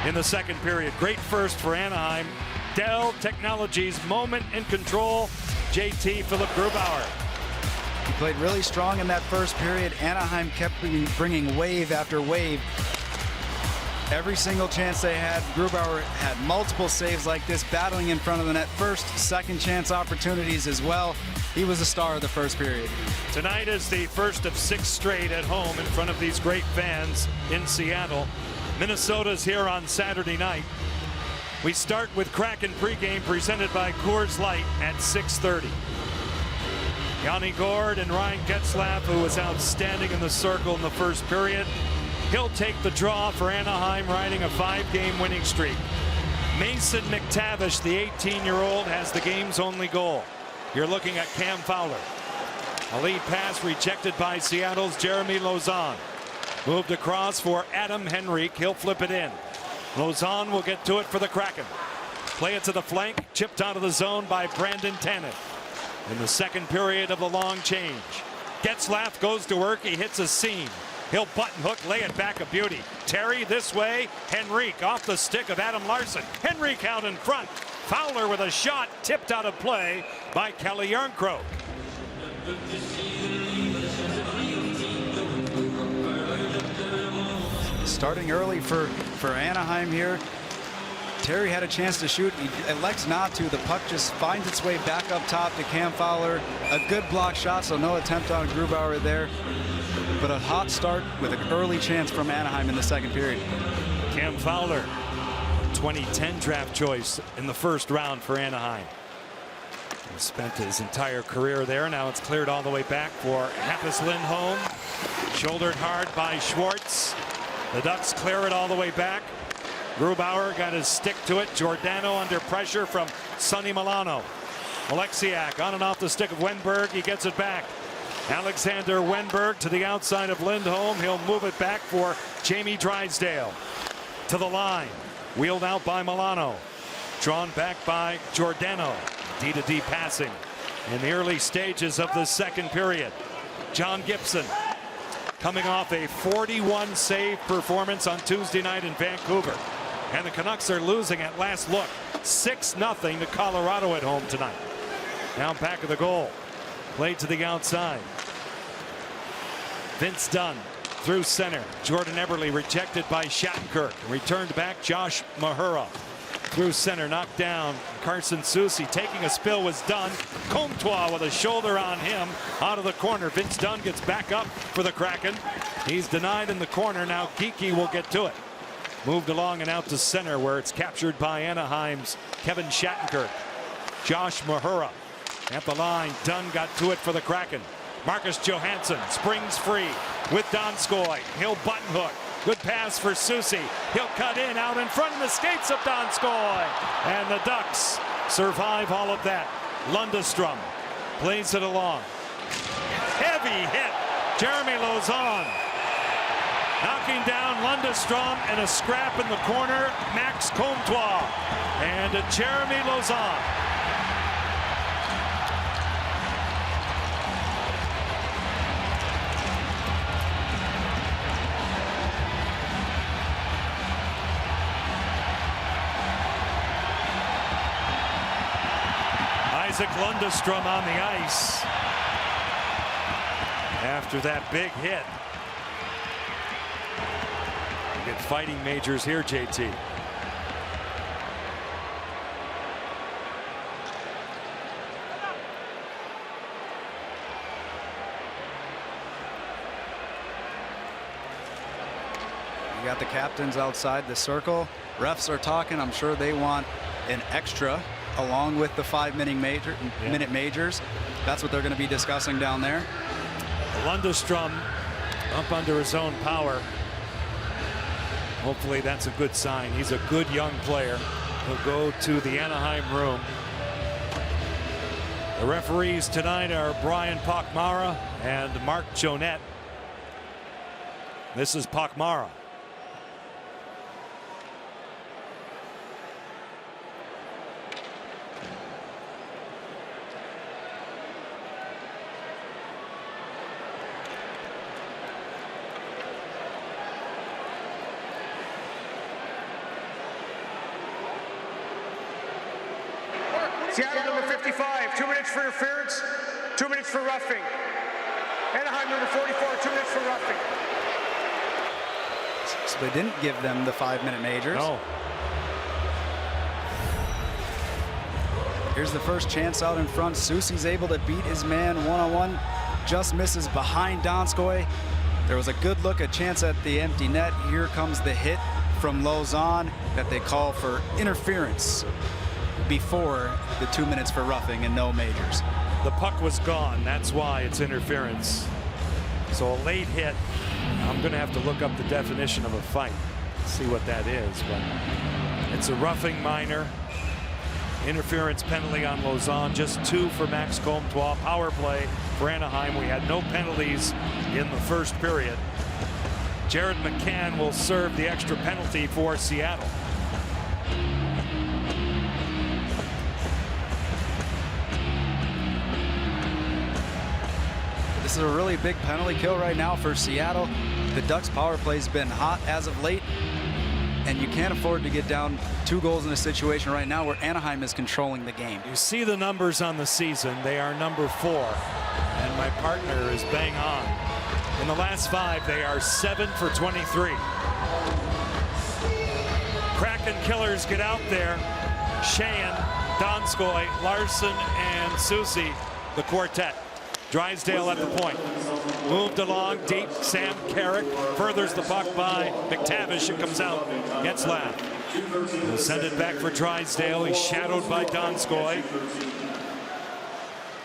in the second period. Great first for Anaheim. Dell Technologies moment in control. JT, Philip Grubauer. He played really strong in that first period. Anaheim kept bringing wave after wave. Every single chance they had, Grubauer had multiple saves like this, battling in front of the net. First, second chance opportunities as well. He was the star of the first period. Tonight is the first of 6 straight at home in front of these great fans in Seattle. Minnesota's here on Saturday night. We start with Kraken pregame presented by Coors Light at 6:30. Yanni Gord and Ryan Getzlaf, who was outstanding in the circle in the first period. He'll take the draw for Anaheim, riding a 5-game winning streak. Mason McTavish, the 18-year-old, has the game's only goal. You're looking at Cam Fowler. A lead pass rejected by Seattle's Jeremy Lauzon. Moved across for Adam Henrique. He'll flip it in. Lauzon will get to it for the Kraken. Play it to the flank, chipped out of the zone by Brandon Tanev. In the second period of the long change, Getzlaff goes to work. He hits a seam. He'll button hook, lay it back a beauty. Terry this way. Henrique off the stick of Adam Larson. Henrique out in front. Fowler with a shot tipped out of play by Kelly Yarncroke. Starting early for Anaheim here. Terry had a chance to shoot. He elects not to. The puck just finds its way back up top to Cam Fowler. A good block shot, so no attempt on Grubauer there. But a hot start with an early chance from Anaheim in the second period. Cam Fowler, 2010 draft choice in the first round for Anaheim. He spent his entire career there. Now it's cleared all the way back for Hampus Lindholm. Shouldered hard by Schwartz. The Ducks clear it all the way back. Grubauer got his stick to it. Giordano under pressure from Sonny Milano. Alexiak on and off the stick of Wenberg. He gets it back. Alexander Wenberg to the outside of Lindholm. He'll move it back for Jamie Drysdale. To the line. Wheeled out by Milano. Drawn back by Giordano. D-to-D passing in the early stages of the second period. John Gibson coming off a 41 save performance on Tuesday night in Vancouver. And the Canucks are losing at last look 6-0 to Colorado at home tonight. Now back of the goal. Played to the outside. Vince Dunn through center. Jordan Eberle rejected by Shattenkirk. Returned back Josh Mahura. Through center, knocked down. Carson Soucy taking a spill was done. Comtois with a shoulder on him out of the corner. Vince Dunn gets back up for the Kraken. He's denied in the corner. Now Geekie will get to it. Moved along and out to center where it's captured by Anaheim's Kevin Shattenkirk. Josh Mahura at the line. Dunn got to it for the Kraken. Marcus Johansson springs free with Donskoy. He'll button hook. Good pass for Soucy. He'll cut in out in front of the skates of Donskoy. And the Ducks survive all of that. Lundestrom plays it along. Heavy hit. Jeremy Lauzon knocking down Lundestrom, and a scrap in the corner. Max Comtois and Jeremy Lauzon. Isaac Lundestrom on the ice after that big hit. We get fighting majors here, JT. You got the captains outside the circle. Refs are talking. I'm sure they want an extra along with the 5-minute minute majors. That's what they're going to be discussing down there. Lundestrom up under his own power. Hopefully that's a good sign. He's a good young player. He'll go to the Anaheim room. The referees tonight are Brian Pakmara and Mark Jonette. This is Pakmara. Seattle number 55, 2 minutes for interference, 2 minutes for roughing. Anaheim number 44, 2 minutes for roughing. So they didn't give them the 5-minute majors. No. Here's the first chance out in front. Soucy's able to beat his man one-on-one. Just misses behind Donskoy. There was a good look, a chance at the empty net. Here comes the hit from Lauzon that they call for interference before the 2 minutes for roughing and no majors. The puck was gone. That's why it's interference. So a late hit. I'm going to have to look up the definition of a fight, see what that is. But it's a roughing minor. Interference penalty on Lauzon. Just 2 for Max Comtois. Power play for Anaheim. We had no penalties in the first period. Jared McCann will serve the extra penalty for Seattle. This is a really big penalty kill right now for Seattle. The Ducks power play's been hot as of late, and you can't afford to get down 2 goals in a situation right now where Anaheim is controlling the game. You see the numbers on the season. They are number 4, and my partner is bang on. In the last 5, they are 7 for 23. Kraken killers get out there. Sheahan, Donskoy, Larson, and Susie, the quartet. Drysdale at the point. Moved along deep. Sam Carrick furthers the puck by McTavish. It comes out. Getzlaf will send it back for Drysdale. He's shadowed by Donskoy.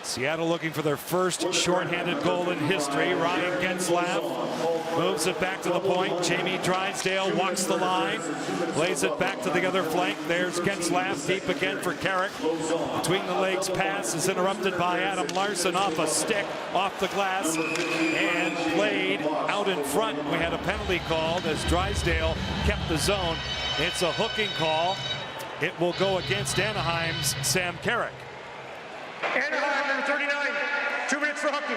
Seattle looking for their first shorthanded goal in history. Ryan Getzlaf moves it back to the point. Jamie Drysdale walks the line, lays it back to the other flank. There's Getzlaf deep again for Carrick. Between the legs pass is interrupted by Adam Larson off a stick, off the glass, and played out in front. We had a penalty called as Drysdale kept the zone. It's a hooking call. It will go against Anaheim's Sam Carrick. Anaheim, number 39, 2 minutes for hooking.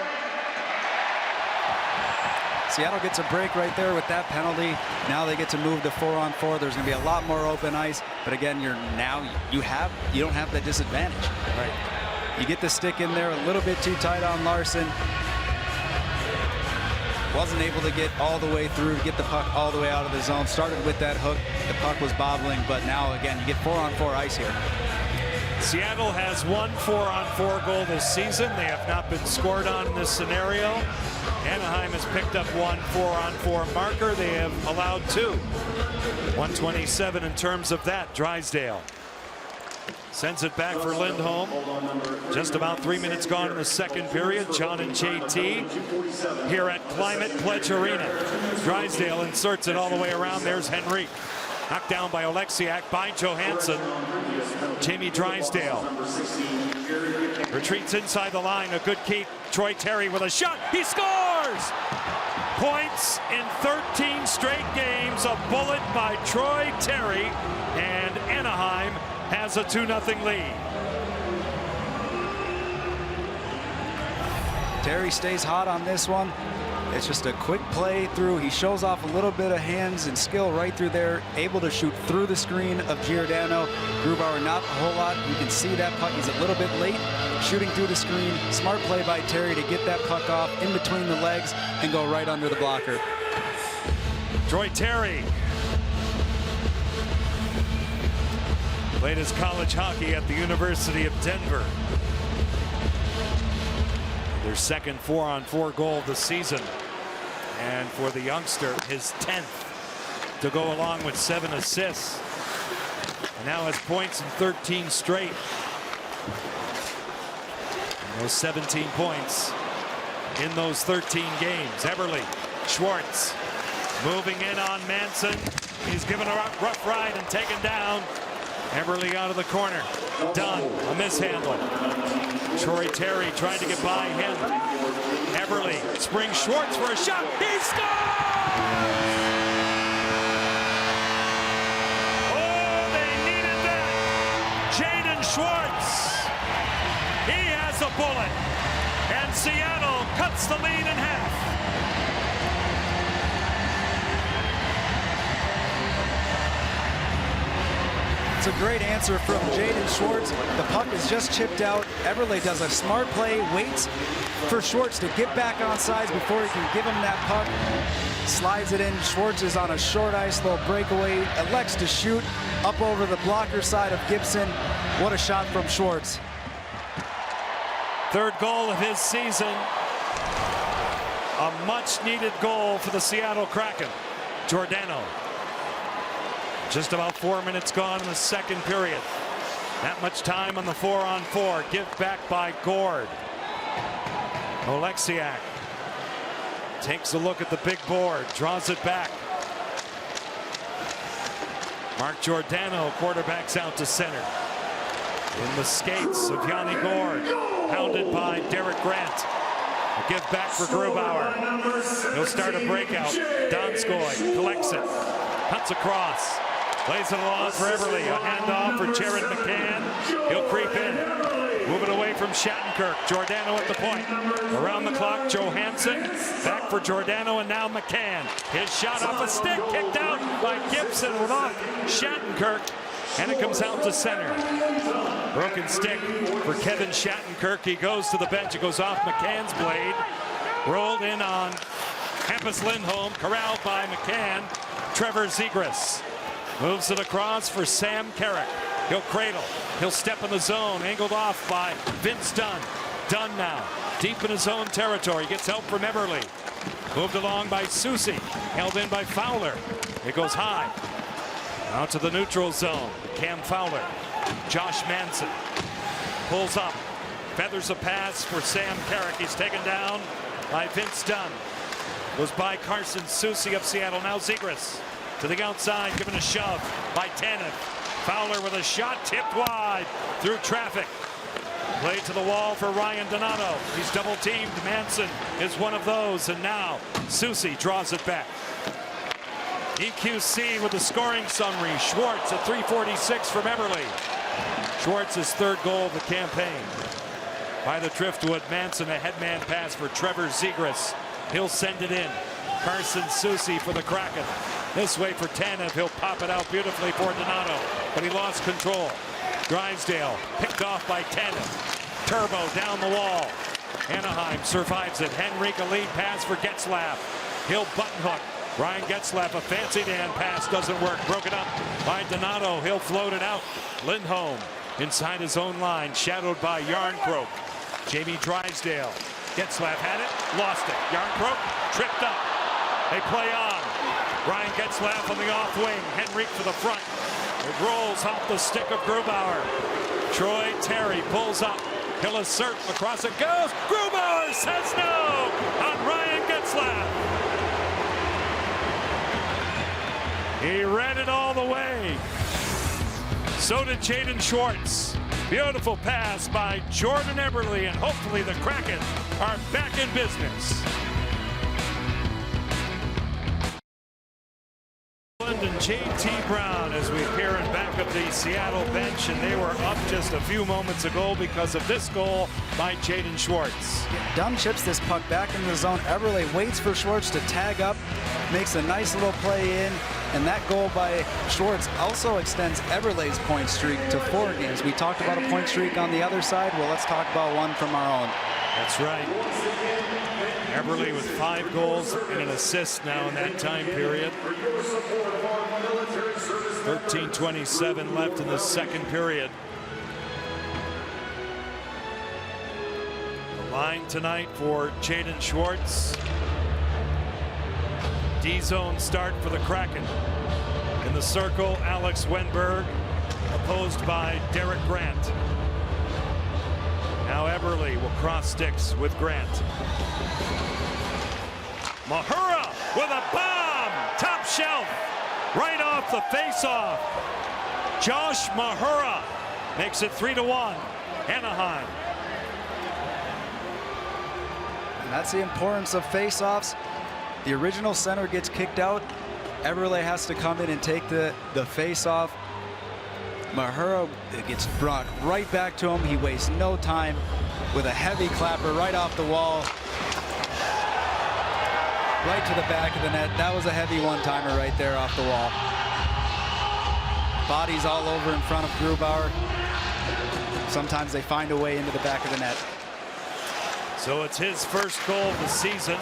Seattle gets a break right there with that penalty. Now they get to move to 4-on-4. There's going to be a lot more open ice, but again, you don't have that disadvantage. Right. You get the stick in there a little bit too tight on Larson. Wasn't able to get all the way through to get the puck all the way out of the zone. Started with that hook. The puck was bobbling, but now again you get 4-on-4 ice here. Seattle has 1 4-on-4 goal this season. They have not been scored on in this scenario. Anaheim has picked up 1 4-on-4 marker. They have allowed 2. 127 in terms of that. Drysdale sends it back for Lindholm. Just about 3 minutes gone in the second period. John and JT here at Climate Pledge Arena. Drysdale inserts it all the way around. There's Henrique. Knocked down by Oleksiak, by Johansson. Jamie Drysdale retreats inside the line. A good keep. Troy Terry with a shot. He scores! Points in 13 straight games. A bullet by Troy Terry. And Anaheim has a 2-0 lead. Terry stays hot on this one. It's just a quick play through. He shows off a little bit of hands and skill right through there. Able to shoot through the screen of Giordano. Grubauer not a whole lot. You can see that puck. He's a little bit late shooting through the screen. Smart play by Terry to get that puck off in between the legs and go right under the blocker. Troy Terry played his college hockey at the University of Denver. Their second 4-on-4 goal of the season. And for the youngster, his 10th to go along with 7 assists. And now has points in 13 straight. And those 17 points in those 13 games. Eberle, Schwartz moving in on Manson. He's given a rough ride and taken down. Eberle out of the corner. Dunn, a mishandle. Troy Terry trying to get by him. Eberle springs Schwartz for a shot. He scores! Oh, they needed that. Jaden Schwartz. He has a bullet. And Seattle cuts the lead in half. It's a great answer from Jaden Schwartz. The puck is just chipped out. Eberle does a smart play, waits for Schwartz to get back on sides before he can give him that puck. Slides it in. Schwartz is on a short ice, little breakaway. Elects to shoot up over the blocker side of Gibson. What a shot from Schwartz. Third goal of his season. A much-needed goal for the Seattle Kraken. Giordano. Just about 4 minutes gone in the second period. That much time on the 4-on-4. Give back by Gord. Oleksiak takes a look at the big board, draws it back. Mark Giordano quarterbacks out to center. In the skates of Yanni Gord, hounded by Derek Grant. A give back for Grubauer. He'll start a breakout. Donskoy collects it, cuts across. Plays it along for Eberle. A handoff for Jared McCann. He'll creep in. Moving away from Shattenkirk. Giordano at the point. Around the clock, Johansson. Back for Giordano, and now McCann. His shot off a stick, kicked out by Gibson with off Shattenkirk. And it comes out to center. Broken stick for Kevin Shattenkirk. He goes to the bench. It goes off McCann's blade. Rolled in on Hampus Lindholm. Corralled by McCann. Trevor Zegras moves it across for Sam Carrick. He'll cradle. He'll step in the zone. Angled off by Vince Dunn. Dunn now deep in his own territory. Gets help from Eberle. Moved along by Soucy. Held in by Fowler. It goes high. Out to the neutral zone. Cam Fowler. Josh Manson pulls up. Feathers a pass for Sam Carrick. He's taken down by Vince Dunn. Goes by Carson Soucy of Seattle. Now Zegras to the outside. Given a shove by Tanev. Fowler with a shot tipped wide through traffic. Played to the wall for Ryan Donato. He's double teamed. Manson is one of those. And now Soucy draws it back. EQC with the scoring summary. Schwartz at 3:46 from Eberle. Schwartz's third goal of the campaign. By the driftwood, Manson a headman pass for Trevor Zegras. He'll send it in. Carson Soucy for the Kraken. This way for Tanev. He'll pop it out beautifully for Donato, but he lost control. Drysdale picked off by Tanev. Turbo down the wall. Anaheim survives it. Henrique a lead pass for Getzlaf. He'll button hook. Ryan Getzlaf, a fancy Dan pass, doesn't work. Broken up by Donato. He'll float it out. Lindholm inside his own line, shadowed by Järnkrok. Jamie Drysdale. Getzlaf had it, lost it. Järnkrok tripped up. They play on. Ryan Getzlaf on the off wing. Henrique for the front. It rolls off the stick of Grubauer. Troy Terry pulls up. He'll assert. Across it goes. Grubauer says no on Ryan Getzlaf. He ran it all the way. So did Jaden Schwartz. Beautiful pass by Jordan Eberle, and hopefully the Kraken are back in business. And JT Brown as we peer in back of the Seattle bench, and they were up just a few moments ago because of this goal by Jaden Schwartz. Dunn chips this puck back into the zone. Eberle waits for Schwartz to tag up, makes a nice little play in, and that goal by Schwartz also extends Eberle's point streak to 4 games. We talked about a point streak on the other side. Well, let's talk about one from our own. That's right. Eberle with 5 goals and an assist now in that time period. 13:27 left in the second period. The line tonight for Jaden Schwartz. D-zone start for the Kraken. In the circle, Alex Wenberg, opposed by Derek Grant. Now Eberle will cross sticks with Grant. Mahura with a bomb! Top shelf! Right off the face-off. Josh Mahura makes it 3-1. Anaheim. And that's the importance of face-offs. The original center gets kicked out. Eberle has to come in and take the face-off. Mahura gets brought right back to him. He wastes no time with a heavy clapper right off the wall. Right to the back of the net. That was a heavy one-timer right there off the wall. Bodies all over in front of Grubauer. Sometimes they find a way into the back of the net. So it's his first goal of the season.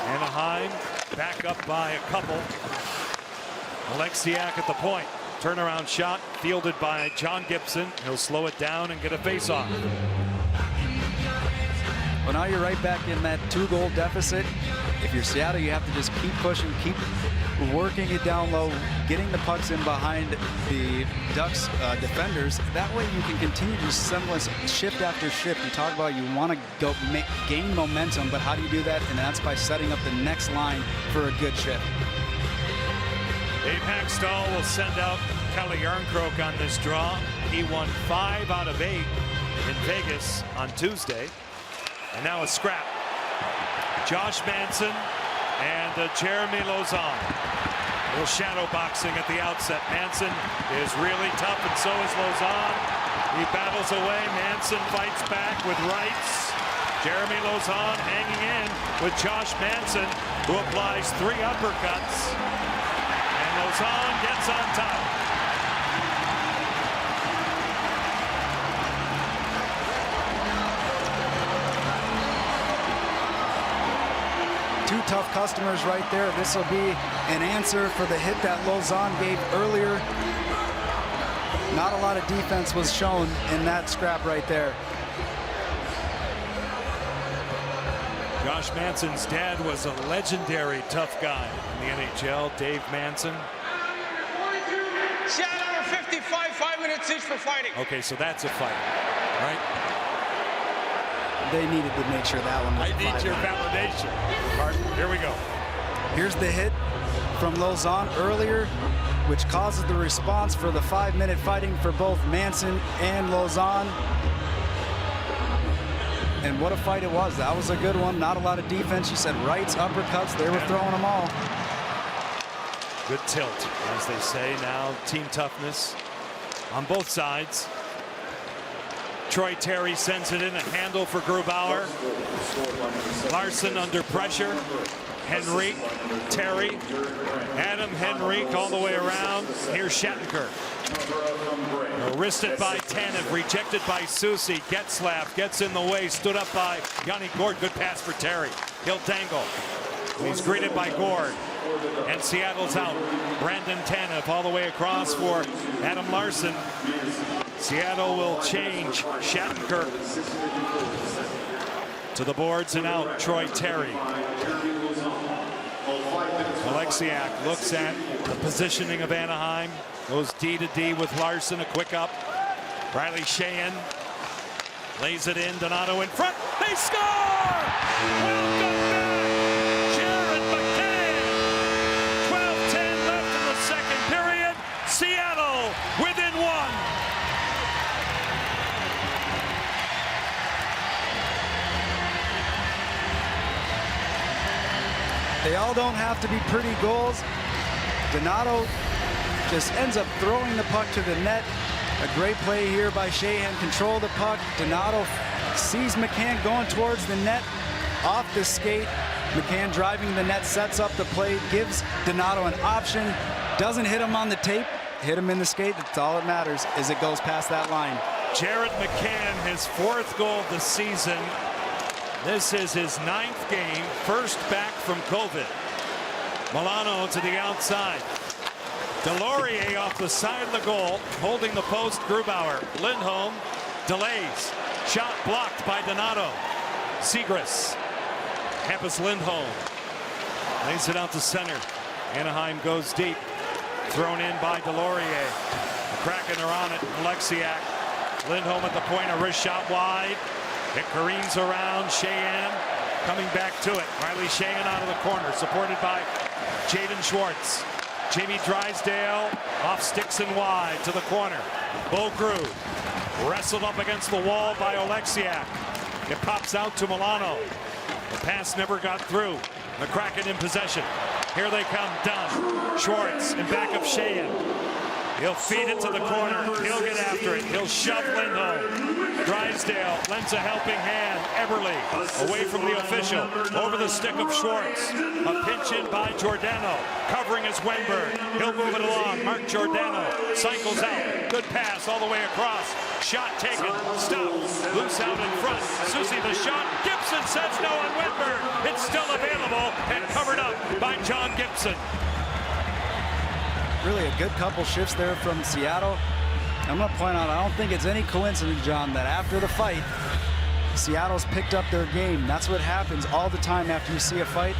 Anaheim back up by a couple. Alexiak at the point. Turnaround shot fielded by John Gibson. He'll slow it down and get a face-off. Well, now you're right back in that 2-goal deficit. If you're Seattle, you have to just keep pushing, keep working it down low, getting the pucks in behind the Ducks defenders. That way you can continue to semblance shift after shift. You talk about you want to go gain momentum, but how do you do that? And that's by setting up the next line for a good shift. Dave Hackstall will send out Kelly Järnkrok on this draw. He won 5 out of 8 in Vegas on Tuesday. And now a scrap. Josh Manson and Jeremy Lauzon. A little shadow boxing at the outset. Manson is really tough, and so is Lauzon. He battles away. Manson fights back with rights. Jeremy Lauzon hanging in with Josh Manson, who applies 3 uppercuts. And Lauzon gets on top. Two tough customers right there. This will be an answer for the hit that Lauzon gave earlier. Not a lot of defense was shown in that scrap right there. Josh Manson's dad was a legendary tough guy in the NHL, Dave Manson. Seattle number 55, 5 minutes each for fighting. Okay, so that's a fight, right? They needed to make sure that one was I need your validation. Martin, here we go. Here's the hit from Lauzon earlier, which causes the response for the 5-minute fighting for both Manson and Lauzon. And what a fight it was. That was a good one. Not a lot of defense. You said rights, uppercuts. They were throwing them all. Good tilt, as they say now. Team toughness on both sides. Troy Terry sends it in, a handle for Grubauer. Larson under pressure. Henrique, Terry, Adam Henrique all the way around. Here's Shattenkirk. Wristed by Tanev, rejected by Soucy. Getzlaf gets in the way, stood up by Yanni Gourde. Good pass for Terry. He'll dangle. He's greeted by Gourde. And Seattle's out. Brandon Tanev all the way across for Adam Larson. Seattle will change. Shattenkirk to the boards and out. Troy Terry. Oleksiak looks at the positioning of Anaheim. Goes D to D with Larson. A quick up. Riley Sheahan lays it in. Donato in front. They score! Welcome back, Jared McCann. 12:10 left in the second period. Seattle within 1. They all don't have to be pretty goals. Donato just ends up throwing the puck to the net. A great play here by Sheahan. Control the puck. Donato sees McCann going towards the net. Off the skate. McCann driving the net, sets up the play, gives Donato an option. Doesn't hit him on the tape. Hit him in the skate. That's all that matters, as it goes past that line. Jared McCann, his 4th goal of the season. This is his 9th game, first back from COVID. Milano to the outside. Delorier off the side of the goal, holding the post. Grubauer. Lindholm delays. Shot blocked by Donato. Zegras. Hampus Lindholm lays it out to center. Anaheim goes deep. Thrown in by Delorier. The Kraken are on it. Oleksiak. Lindholm at the point. A wrist shot wide. It careens around. Sheahan coming back to it. Riley Sheahan out of the corner, supported by Jaden Schwartz. Jamie Drysdale off sticks and wide to the corner. Bo Grood wrestled up against the wall by Oleksiak. It pops out to Milano. The pass never got through. The Kraken in possession. Here they come. Dunn. Schwartz in back of Sheahan. He'll feed it to the corner. He'll get after it. He'll shove Lindholm. Drysdale lends a helping hand. Eberle away from the official. Over the stick of Schwartz. A pinch in by Giordano. Covering his Wenberg. He'll move it along. Mark Giordano cycles out. Good pass all the way across. Shot taken. Stopped. Loose out in front. Soucy the shot. Gibson says no on Wenberg. It's still available and covered up by John Gibson. Really a good couple shifts there from Seattle. I'm going to point out, I don't think it's any coincidence, John, that after the fight, Seattle's picked up their game. That's what happens all the time after you see a fight.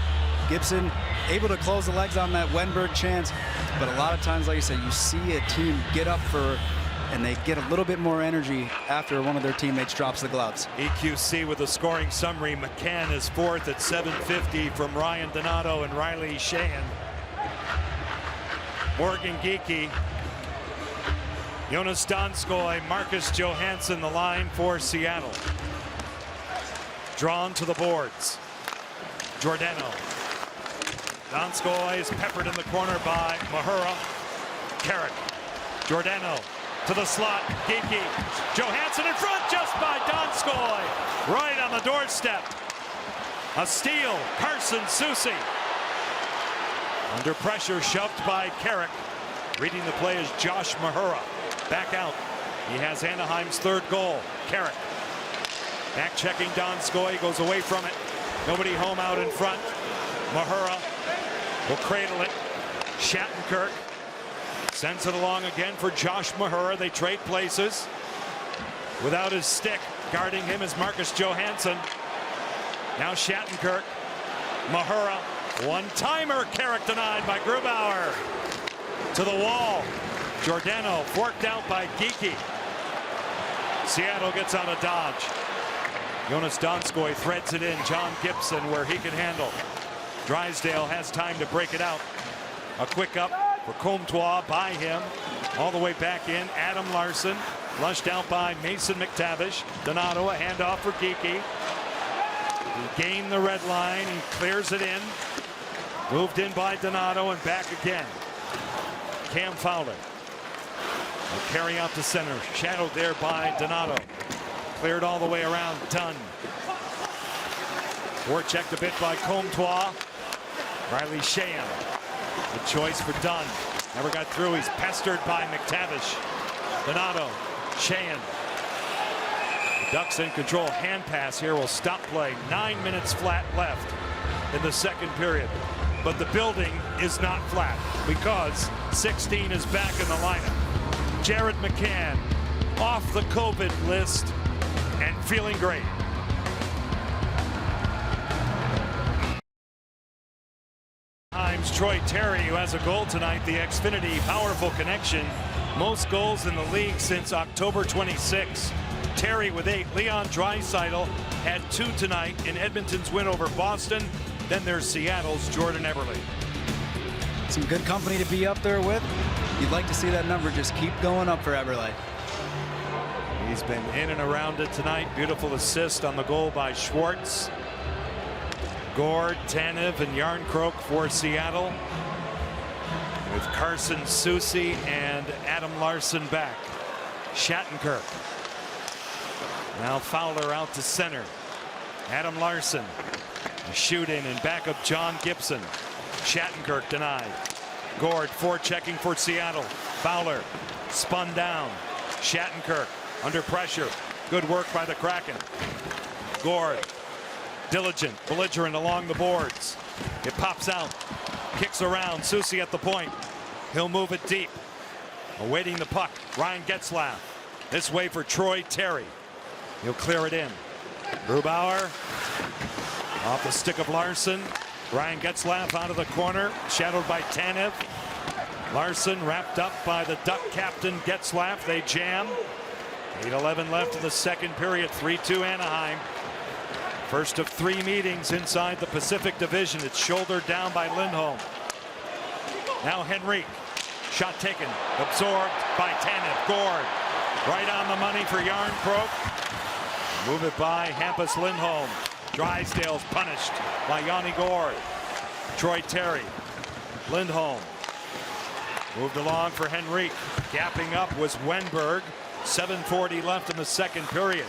Gibson able to close the legs on that Wenberg chance, but a lot of times, like you said, you see a team get up for, and they get a little bit more energy after one of their teammates drops the gloves. EQC with a scoring summary. McCann is 4th at 750 from Ryan Donato and Riley Sheahan. Morgan Geekie, Jonas Donskoy, Marcus Johansson, the line for Seattle. Drawn to the boards. Giordano. Donskoy is peppered in the corner by Mahura. Carrick. Giordano to the slot. Geeky. Johansson in front just by Donskoy. Right on the doorstep. A steal. Carson Soucy. Under pressure, shoved by Carrick. Reading the play is Josh Mahura. Back out. He has Anaheim's third goal. Carrick. Back checking Donskoy. Goes away from it. Nobody home out in front. Mahura will cradle it. Shattenkirk sends it along again for Josh Mahura. They trade places. Without his stick, guarding him is Marcus Johansson. Now Shattenkirk. Mahura. One-timer. Carrick denied by Grubauer. To the wall. Giordano forked out by Geeky. Seattle gets out of dodge. Jonas Donskoy threads it in. John Gibson where he can handle. Drysdale has time to break it out. A quick up for Comtois by him. All the way back in. Adam Larson. Flushed out by Mason McTavish. Donato, a handoff for Geeky. He gained the red line. He clears it in. Moved in by Donato and back again. Cam Fowler. Will carry out to center. Shadowed there by Donato. Cleared all the way around. Dunn. Forechecked a bit by Comtois. Riley Sheehan. Good choice for Dunn. Never got through. He's pestered by McTavish. Donato. Sheehan. The Ducks in control. Hand pass here will stop play. 9 minutes flat left in the second period. But the building is not flat because 16 is back in the lineup. Jared McCann off the COVID list and feeling great. Anaheim's Troy Terry, who has a goal tonight, the Xfinity powerful connection. Most goals in the league since October 26. Terry with 8. Leon Draisaitl had 2 tonight in Edmonton's win over Boston. Then there's Seattle's Jordan Eberle. Some good company to be up there with. You'd like to see that number just keep going up for Eberle. He's been in and around it tonight. Beautiful assist on the goal by Schwartz. Gord, Tanev, and Yarncroke for Seattle. With Carson Soucy and Adam Larson back. Shattenkirk. Now Fowler out to center. Adam Larson. A shoot in and back up John Gibson. Shattenkirk denied. Gord forechecking for Seattle. Fowler spun down. Shattenkirk under pressure. Good work by the Kraken. Gord diligent, belligerent along the boards. It pops out. Kicks around. Soucy at the point. He'll move it deep. Awaiting the puck. Ryan Getzlaf. This way for Troy Terry. He'll clear it in. Grubauer. Off the stick of Larson. Ryan Getzlaf out of the corner. Shadowed by Tanev. Larson wrapped up by the Duck captain Getzlaf. They jam. 8:11 left in the second period. 3-2 Anaheim. First of 3 meetings inside the Pacific Division. It's shouldered down by Lindholm. Now Henrique. Shot taken. Absorbed by Tanev. Gord. Right on the money for Yarncroke. Move it by Hampus Lindholm. Drysdale's punished by Yanni Gord. Troy Terry. Lindholm. Moved along for Henrique. Gapping up was Wenberg. 7:40 left in the second period.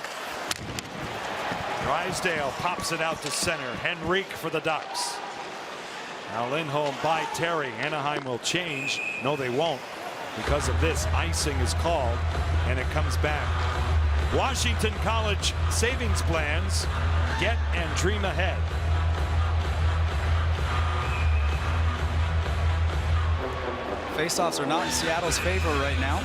Drysdale pops it out to center. Henrique for the Ducks. Now Lindholm by Terry. Anaheim will change. No, they won't. Because of this, icing is called, and it comes back. Washington College savings plans. Get and dream ahead. Faceoffs are not in Seattle's favor right now.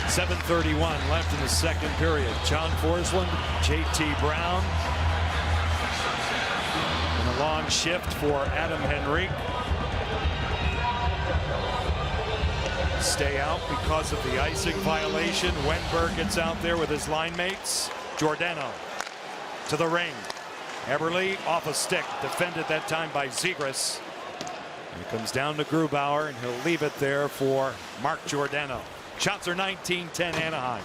.731 left in the second period. John Forsland, J.T. Brown. And a long shift for Adam Henrique. Stay out because of the icing violation. Wenberg gets out there with his line mates. Giordano to the ring. Eberle off a stick. Defended that time by Zegras. It comes down to Grubauer, and he'll leave it there for Mark Giordano. Shots are 19-10 Anaheim.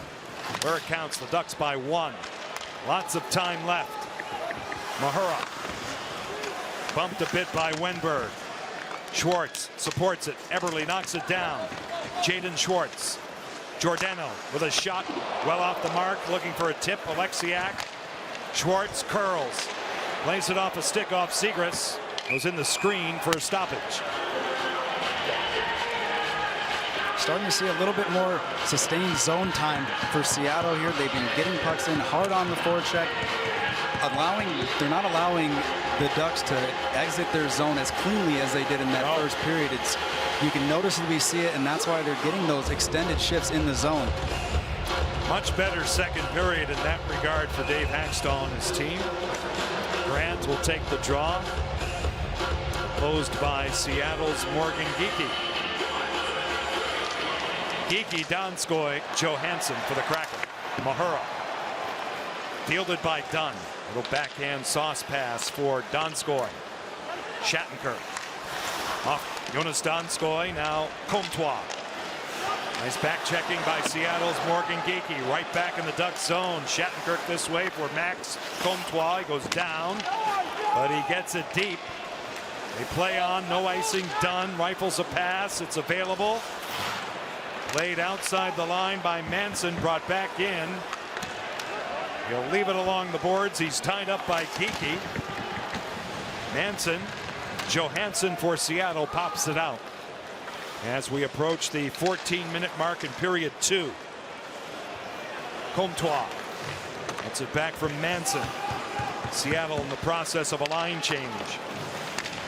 Where it counts, the Ducks by 1. Lots of time left. Mahura bumped a bit by Wenberg. Schwartz supports it. Eberle knocks it down. Jaden Schwartz. Giordano with a shot well off the mark, looking for a tip. Alexiak. Schwartz curls. Lays it off a stick off Segras. Goes in the screen for a stoppage. Starting to see a little bit more sustained zone time for Seattle here. They've been getting pucks in hard on the forecheck. They're not allowing the Ducks to exit their zone as cleanly as they did in that first period. You can noticeably see it, and that's why they're getting those extended shifts in the zone. Much better second period in that regard for Dave Hackstall and his team. Grant will take the draw. Opposed by Seattle's Morgan Geekie. Geekie, Donskoy, Johansson for the Kraken. Mahura. Fielded by Dunn. Little backhand sauce pass for Donskoy. Shattenkirk. Off Jonas Donskoy, now Comtois. Nice back checking by Seattle's Morgan Geekie. Right back in the Ducks zone. Shattenkirk this way for Max Comtois. He goes down, but he gets it deep. They play on, no icing done. Rifles a pass, it's available. Played outside the line by Manson, brought back in. He'll leave it along the boards. He's tied up by Geekie. Manson, Johansson for Seattle pops it out as we approach the 14-minute mark in period 2. Comtois gets it back from Manson. Seattle in the process of a line change.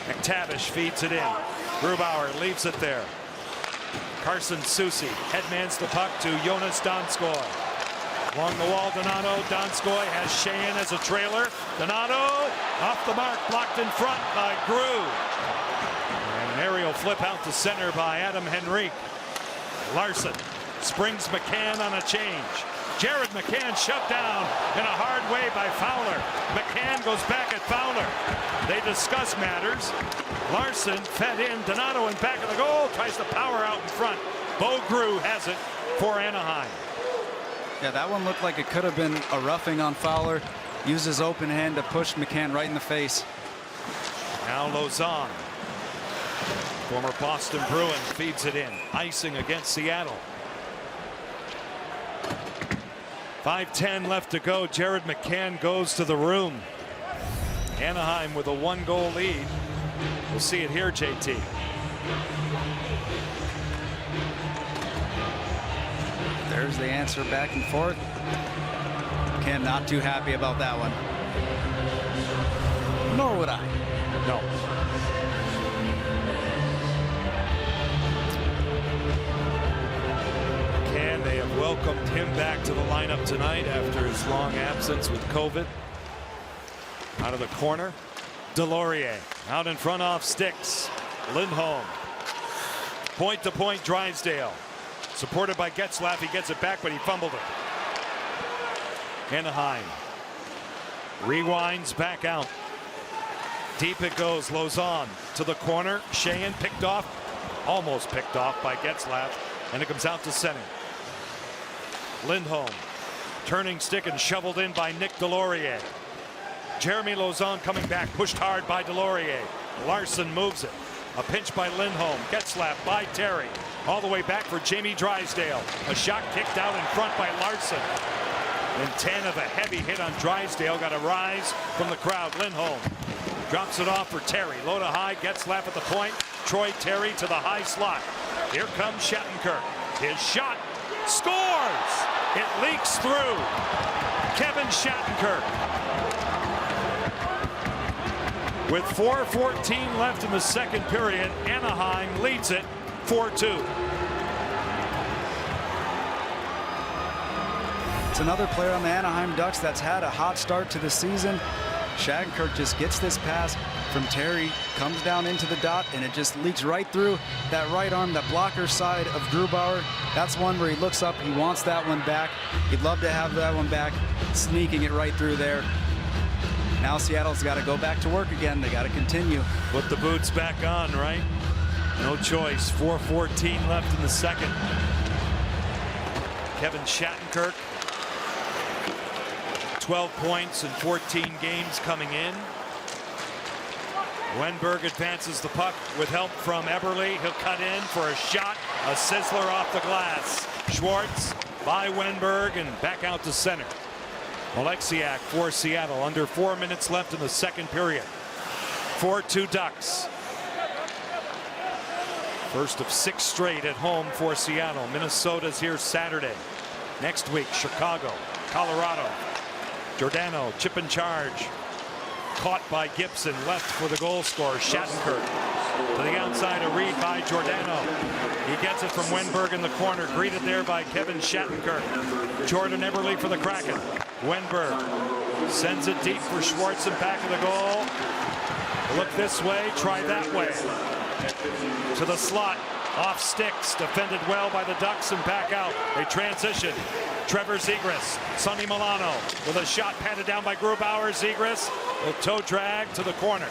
McTavish feeds it in. Grubauer leaves it there. Carson Soucy headmans the puck to Jonas Donskoy. Along the wall, Donato. Donskoy has Sheahan as a trailer. Donato off the mark, blocked in front by Gru. And an aerial flip out to center by Adam Henrique. Larson springs McCann on a change. Jared McCann shut down in a hard way by Fowler. McCann goes back at Fowler. They discuss matters. Larson fed in. Donato in back of the goal. Tries to power out in front. Bo Gru has it for Anaheim. Yeah, that one looked like it could have been a roughing on Fowler. Used his open hand to push McCann right in the face. Now Lausanne. Former Boston Bruin feeds it in. Icing against Seattle. 5:10 left to go. Jared McCann goes to the room. Anaheim with a 1-goal lead. We'll see it here, JT. There's the answer back and forth. McCann not too happy about that one. Nor would I. No. McCann, they have welcomed him back to the lineup tonight after his long absence with COVID. Out of the corner. Delorier out in front off sticks. Lindholm. Point to point Drysdale. Supported by Getzlaf. He gets it back, but he fumbled it. Anaheim rewinds back out. Deep it goes. Lausanne to the corner. Sheahan picked off. Almost picked off by Getzlaf. And it comes out to center. Lindholm. Turning stick and shoveled in by Nick Delorier. Jeremy Lauzon coming back, pushed hard by Delorier. Larson moves it. A pinch by Lindholm. Getzlaf by Terry. All the way back for Jamie Drysdale. A shot kicked out in front by Larson. Intent of a heavy hit on Drysdale. Got a rise from the crowd. Lindholm drops it off for Terry. Low to high. Getzlaf at the point. Troy Terry to the high slot. Here comes Shattenkirk. His shot scores. It leaks through. Kevin Shattenkirk. With 4:14 left in the second period, Anaheim leads it 4-2. It's another player on the Anaheim Ducks that's had a hot start to the season. Shattenkirk just gets this pass from Terry, comes down into the dot, and it just leaks right through that right arm, that blocker side of Grubauer. That's one where he looks up, he wants that one back. He'd love to have that one back, sneaking it right through there. Now Seattle's got to go back to work again. They got to continue. Put the boots back on, right? No choice. 4:14 left in the second. Kevin Shattenkirk, 12 points in 14 games coming in. Wenberg advances the puck with help from Eberle. He'll cut in for a shot, a sizzler off the glass. Schwartz by Wenberg and back out to center. Oleksiak for Seattle. Under 4 minutes left in the second period. 4-2 Ducks. First of 6 straight at home for Seattle. Minnesota's here Saturday. Next week, Chicago, Colorado. Giordano, chip in charge. Caught by Gibson, left for the goal scorer, Shattenkirk. To the outside, a read by Giordano. He gets it from Wenberg in the corner, greeted there by Kevin Shattenkirk. Jordan Eberle for the Kraken. Wenberg sends it deep for Schwartz in back of the goal. Look this way, try that way. To the slot, off sticks, defended well by the Ducks and back out. They transition. Trevor Zegras, Sonny Milano with a shot patted down by Grubauer. Zegras will toe drag to the corner.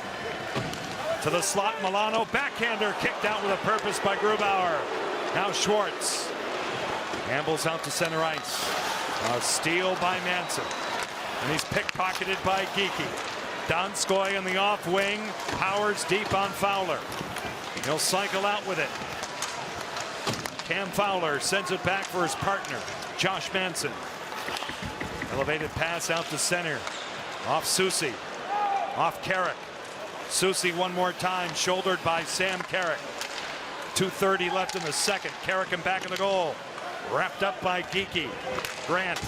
To the slot, Milano, backhander kicked out with a purpose by Grubauer. Now Schwartz. Ambles out to center ice. A steal by Manson. And he's pickpocketed by Geekie. Donskoy in the off wing. Powers deep on Fowler. He'll cycle out with it. Cam Fowler sends it back for his partner, Josh Manson. Elevated pass out to center. Off Soucy. Off Carrick. Soucy one more time, shouldered by Sam Carrick. 2:30 left in the second. Carrick in back of the goal. Wrapped up by Geekie. Grant.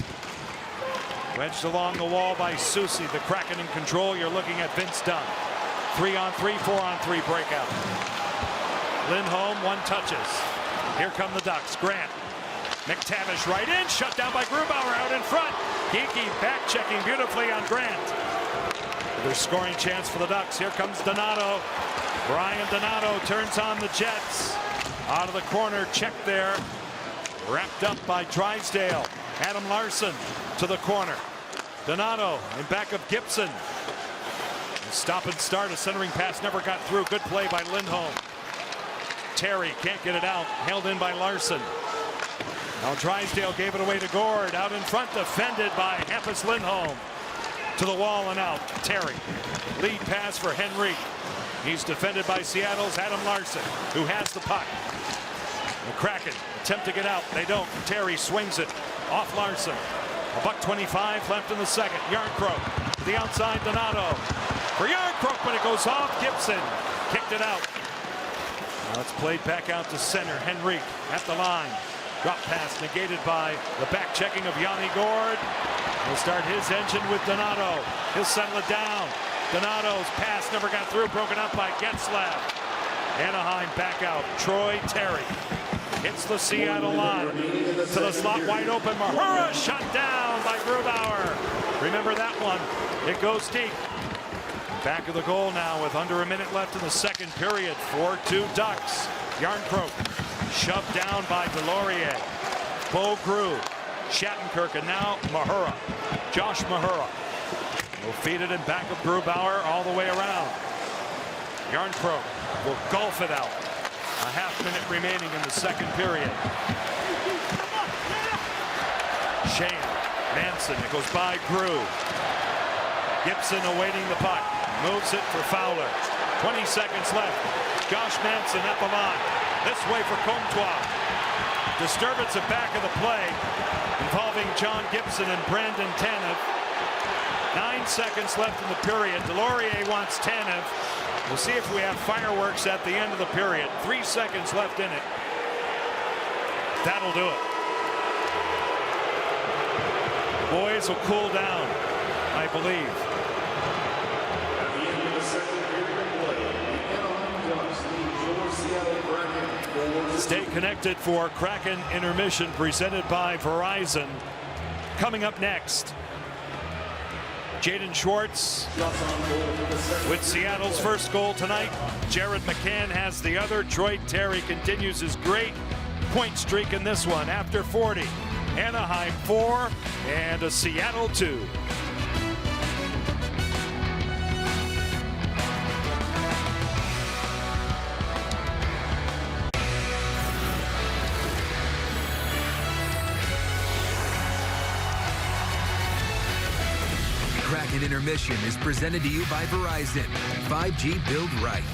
Wedged along the wall by Soucy. The Kraken in control. You're looking at Vince Dunn. 3-on-3, 4-on-3 breakout. Lindholm, one touches. Here come the Ducks. Grant. McTavish right in. Shut down by Grubauer out in front. Geekie back checking beautifully on Grant. There's scoring chance for the Ducks. Here comes Donato. Brian Donato turns on the Jets. Out of the corner. Check there. Wrapped up by Drysdale. Adam Larson to the corner. Donato in back of Gibson. Stop and start. A centering pass never got through. Good play by Lindholm. Terry can't get it out. Held in by Larson. Now Drysdale gave it away to Gord. Out in front, defended by Hampus Lindholm. To the wall and out. Terry. Lead pass for Henrique. He's defended by Seattle's Adam Larson, who has the puck. The Kraken attempt to get out. They don't. Terry swings it off Larson. $1:25 left in the second. Yarncroke to the outside. Donato for Yarncroke, but it goes off. Gibson kicked it out. Now it's played back out to center. Henrique at the line. Drop pass negated by the back checking of Yanni Gord. He'll start his engine with Donato. He'll settle it down. Donato's pass never got through. Broken up by Getzlav. Anaheim back out. Troy Terry hits the Seattle line. To the slot wide open. Mahura shut down by Grubauer. Remember that one. It goes deep. Back of the goal now with under a minute left in the second period. 4-2 Ducks. Yarncroke shoved down by Delorier. Bo Grew, Shattenkirk, and now Mahura. Josh Mahura will feed it in back of Grubauer all the way around. Yarncroke will golf it out. A half minute remaining in the second period. Shane Manson, it goes by Grew. Gibson awaiting the puck. Moves it for Fowler. 20 seconds left. Josh Manson at the line. This way for Comtois. Disturbance at back of the play involving John Gibson and Brandon Tanev. 9 seconds left in the period. Delorier wants Tanev. We'll see if we have fireworks at the end of the period. 3 seconds left in it. That'll do it. The boys will cool down, I believe. Stay connected for Kraken intermission presented by Verizon. Coming up next, Jaden Schwartz with Seattle's first goal tonight. Jared McCann has the other. Troy Terry continues his great point streak in this one after 40. Anaheim 4 and a Seattle 2. Kraken Intermission is presented to you by Verizon. 5G build right.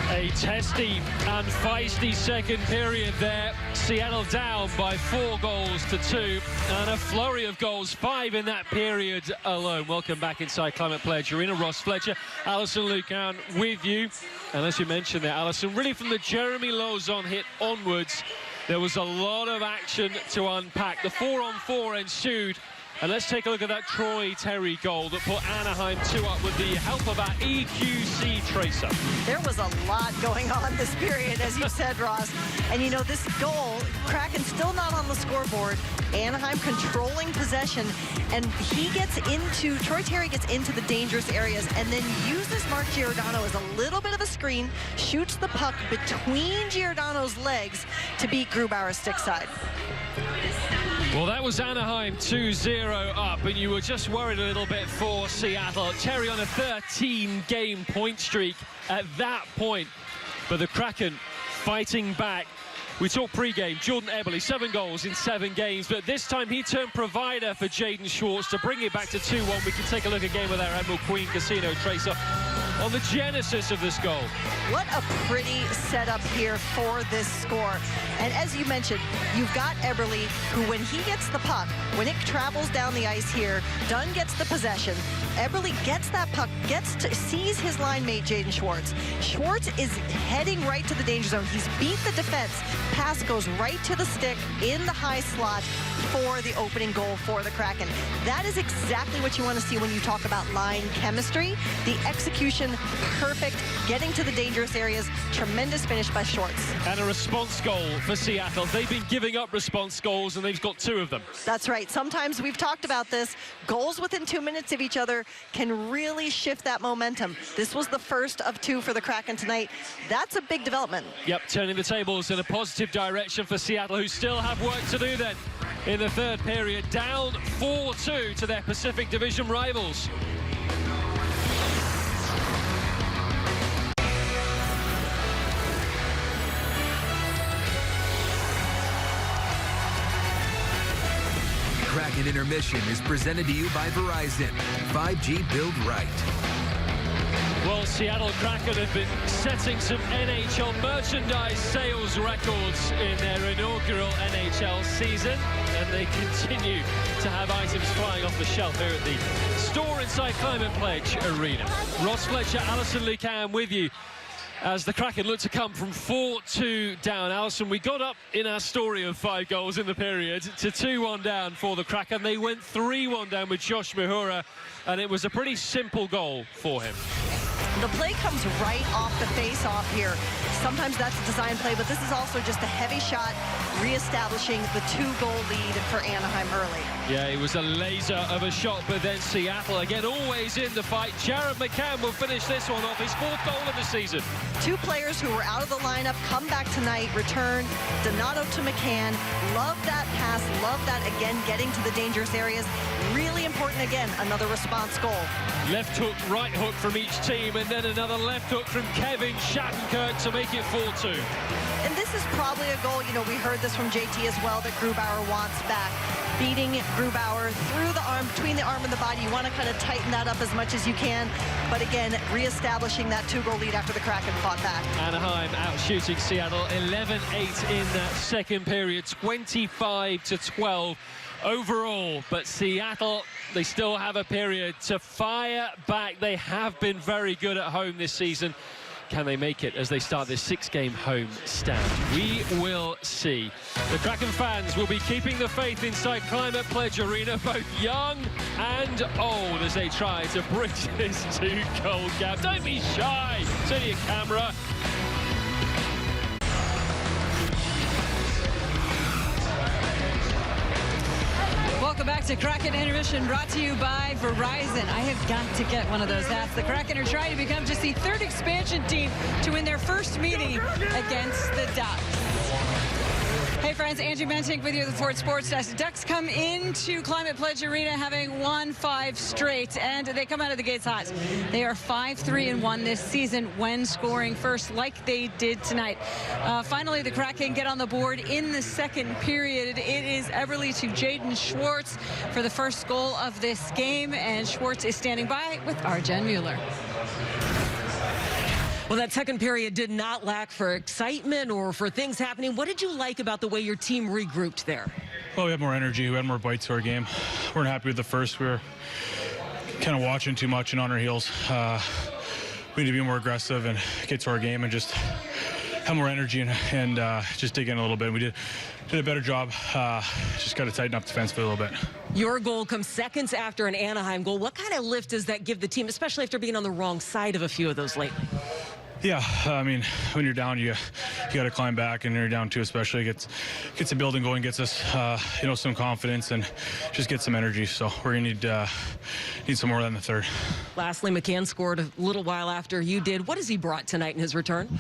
A testy and feisty second period there. Seattle down by 4-2, and a flurry of goals, 5 in that period alone. Welcome back inside Climate Pledge Arena. Ross Fletcher, Alison Lucan with you. And as you mentioned there, Alison, really from the Jeremy Lauzon hit onwards, there was a lot of action to unpack. The 4-on-4 ensued. And let's take a look at that Troy Terry goal that put Anaheim 2 up with the help of our EQC tracer. There was a lot going on this period, as you said, Ross. And, you know, this goal, Kraken still not on the scoreboard. Anaheim controlling possession. And Troy Terry gets into the dangerous areas and then uses Mark Giordano as a little bit of a screen, shoots the puck between Giordano's legs to beat Grubauer's stick side. Well, that was Anaheim 2-0 up, and you were just worried a little bit for Seattle. Terry on a 13-game point streak at that point, but the Kraken fighting back. We talked pre-game, Jordan Eberle, 7 goals in 7 games, but this time he turned provider for Jaden Schwartz to bring it back to 2-1. We can take a look again with our Emerald Queen Casino tracer on the genesis of this goal. What a pretty setup here for this score. And as you mentioned, you've got Eberle, who when he gets the puck, when it travels down the ice here, Dunn gets the possession. Eberle gets that puck, sees his line mate, Jaden Schwartz. Schwartz is heading right to the danger zone. He's beat the defense. Pass goes right to the stick in the high slot for the opening goal for the Kraken. That is exactly what you want to see when you talk about line chemistry. The execution, perfect, getting to the dangerous areas, tremendous finish by Schwartz. And a response goal for Seattle. They've been giving up response goals, and they've got 2 of them. That's right. Sometimes we've talked about this. Goals within 2 minutes of each other can really shift that momentum. This was the first of 2 for the Kraken tonight. That's a big development. Yep, turning the tables in a positive direction for Seattle, who still have work to do then in the third period. Down 4-2 to their Pacific Division rivals. Kraken Intermission is presented to you by Verizon. 5G build right. Well, Seattle Kraken have been setting some NHL merchandise sales records in their inaugural NHL season, and they continue to have items flying off the shelf here at the store inside Climate Pledge Arena. Ross Fletcher, Alison Lucan with you as the Kraken look to come from 4-2 down. Alison, we got up in our story of 5 goals in the period to 2-1 down for the Kraken. They went 3-1 down with Josh Mihura, and it was a pretty simple goal for him. The play comes right off the face-off here. Sometimes that's a design play, but this is also just a heavy shot, reestablishing the 2-goal lead for Anaheim early. Yeah, it was a laser of a shot, but then Seattle, again, always in the fight. Jared McCann will finish this one off, his 4th goal of the season. 2 players who were out of the lineup come back tonight, return. Donato to McCann. Love that pass, love that, again, getting to the dangerous areas. Really important, again, another response goal. Left hook, right hook from each team, and then another left hook from Kevin Shattenkirk to make it 4-2. And this is probably a goal, you know, we heard this from JT as well, that Grubauer wants back. Beating Grubauer through the arm, between the arm and the body. You want to kind of tighten that up as much as you can. But again, reestablishing that 2-goal lead after the Kraken fought back. Anaheim out shooting Seattle 11-8 in that second period, 25-12 overall. But Seattle, they still have a period to fire back. They have been very good at home this season. Can they make it as they start this 6-game home stand? We will see. The Kraken fans will be keeping the faith inside Climate Pledge Arena, both young and old, as they try to bridge this 2-goal gap. Don't be shy. Turn your camera. Welcome back to Kraken Intermission, brought to you by Verizon. I have got to get one of those hats. The Kraken are trying to become just the 3rd expansion team to win their first meeting against the Ducks. Hey, Hey friends, Angie Mentink with you at the Ford Sports Desk. Ducks come into Climate Pledge Arena having won 5 straight, and they come out of the gates hot. They are 5-3-1 this season when scoring first, like they did tonight. Finally, the Kraken get on the board in the second period. It is Eberle to Jaden Schwartz for the first goal of this game, and Schwartz is standing by with Arjen Mueller. Well, that second period did not lack for excitement or for things happening. What did you like about the way your team regrouped there? Well, we had more energy. We had more bites to our game. We weren't happy with the first. We were kind of watching too much and on our heels. We need to be more aggressive and get to our game and just have more energy and just dig in a little bit. We did a better job. Just got to tighten up defensively a little bit. Your goal comes seconds after an Anaheim goal. What kind of lift does that give the team, especially after being on the wrong side of a few of those lately? Yeah, I mean, when you're down, you got to climb back, and when you're down too, especially, gets the building going, gets us, some confidence, and just get some energy. So we're gonna need some more than the third. Lastly, McCann scored a little while after you did. What has he brought tonight in his return? Well,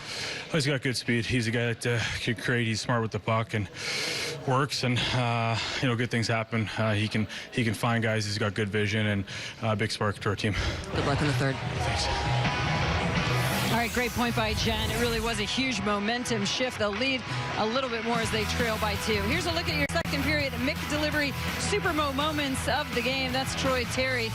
he's got good speed. He's a guy that can create. He's smart with the puck and works, and good things happen. He can find guys. He's got good vision and a big spark to our team. Good luck in the third. Thanks. All right, great point by Jen. It really was a huge momentum shift. They'll lead a little bit more as they trail by 2. Here's a look at your second period Mick delivery super moments of the game. That's Troy Terry.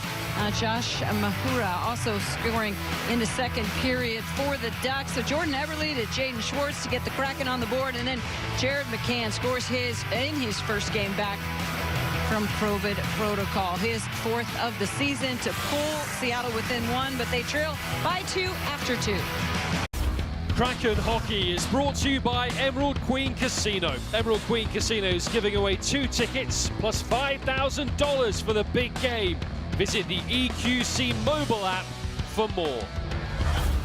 Josh Mahura also scoring in the second period for the Ducks. So Jordan Eberle to Jaden Schwartz to get the Kraken on the board, and then Jared McCann scores in his first game back from COVID protocol. His 4th of the season to pull Seattle within 1, but they trail by 2 after 2. Kraken Hockey is brought to you by Emerald Queen Casino. Emerald Queen Casino is giving away 2 tickets plus $5,000 for the big game. Visit the EQC mobile app for more.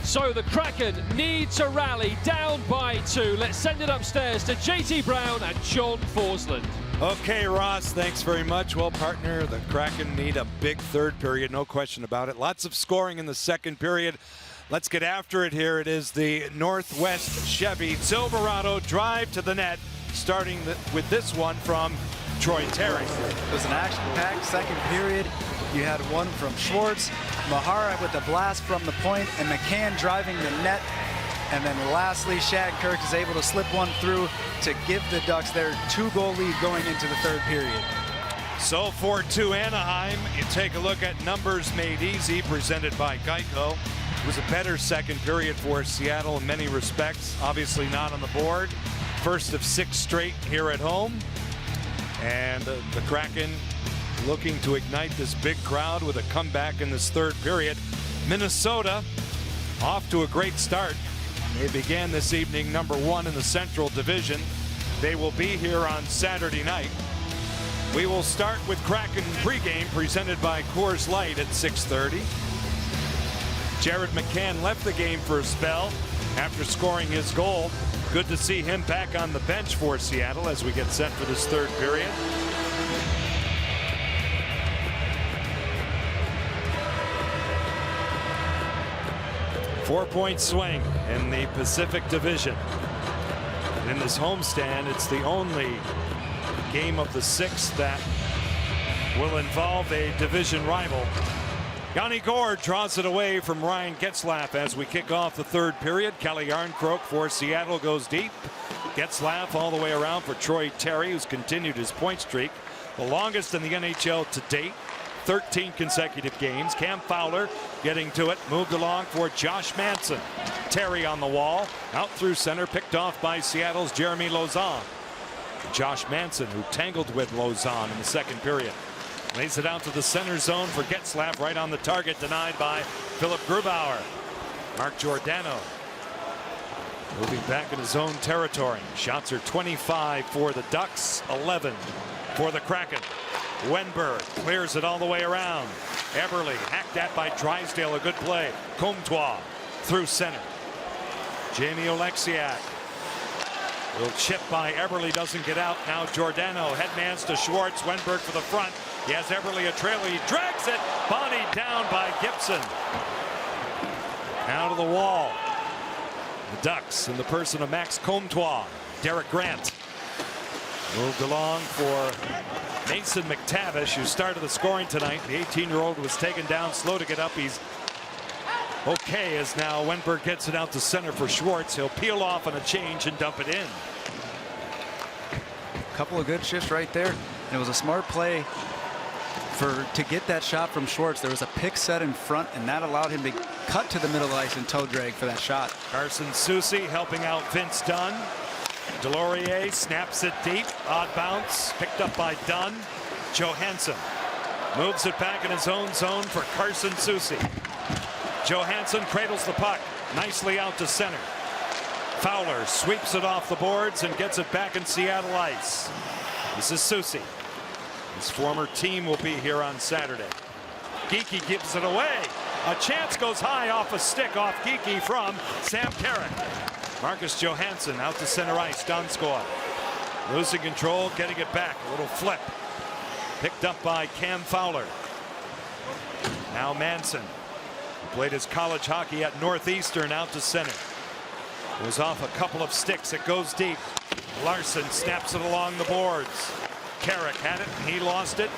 So the Kraken need to rally down by 2. Let's send it upstairs to JT Brown and John Forsland. Okay, Ross, thanks very much. Well, partner, the Kraken need a big third period, no question about it. Lots of scoring in the second period. Let's get after it here. It is the Northwest Chevy Silverado drive to the net, starting with this one from Troy Terry. It was an action-packed second period. You had one from Schwartz, Mahara with a blast from the point, and McCann driving the net. And then lastly, Shattenkirk is able to slip one through to give the Ducks their 2-goal lead going into the third period. So 4-2 Anaheim. You take a look at numbers made easy, presented by Geico. It was a better second period for Seattle in many respects. Obviously not on the board. First of 6 straight here at home. And the Kraken looking to ignite this big crowd with a comeback in this third period. Minnesota off to a great start. They began this evening number 1 in the Central Division. They will be here on Saturday night. We will start with Kraken pregame presented by Coors Light at 6:30. Jared McCann left the game for a spell after scoring his goal. Good to see him back on the bench for Seattle as we get set for this third period. Four-point swing in the Pacific Division. And in this homestand, it's the only game of the 6 that will involve a division rival. Yanni Gourde draws it away from Ryan Getzlaf as we kick off the third period. Kelly Arncroke for Seattle goes deep. Getzlaf all the way around for Troy Terry, who's continued his point streak, the longest in the NHL to date. 13 consecutive games. Cam Fowler getting to it, moved along for Josh Manson. Terry on the wall, out through center, picked off by Seattle's Jeremy Lauzon. Josh Manson, who tangled with Lauzon in the second period, lays it out to the center zone for Getzlaf, right on the target, denied by Philip Grubauer. Mark Giordano moving back in his own territory. Shots are 25 for the Ducks, 11 for the Kraken. Wenberg clears it all the way around. Eberle hacked at by Drysdale, a good play. Comtois through center. Jamie Oleksiak. Little chip by Eberle, doesn't get out. Now Giordano headmans to Schwartz. Wenberg for the front. He has Eberle a trailer. He drags it. Bodied down by Gibson. Out of the wall. The Ducks in the person of Max Comtois. Derek Grant Moved along for Mason McTavish, who started the scoring tonight. The 18-year-old was taken down, slow to get up. He's okay as now Wenberg gets it out to center for Schwartz. He'll peel off on a change and dump it in. A couple of good shifts right there. And it was a smart play to get that shot from Schwartz. There was a pick set in front, and that allowed him to cut to the middle of the ice and toe drag for that shot. Carson Soucy helping out Vince Dunn. Delorier snaps it deep. Odd bounce picked up by Dunn. Johansson moves it back in his own zone for Carson Soucy. Johansson cradles the puck nicely out to center. Fowler sweeps it off the boards and gets it back in Seattle ice. This is Soucy. His former team will be here on Saturday. Geekie gives it away. A chance goes high off a stick off Geekie from Sam Carrick. Marcus Johansson out to center ice. Donskoy losing control, getting it back. A little flip. Picked up by Cam Fowler. Now Manson, who played his college hockey at Northeastern, out to center. Goes off a couple of sticks. It goes deep. Larson snaps it along the boards. Carrick had it, and he lost it.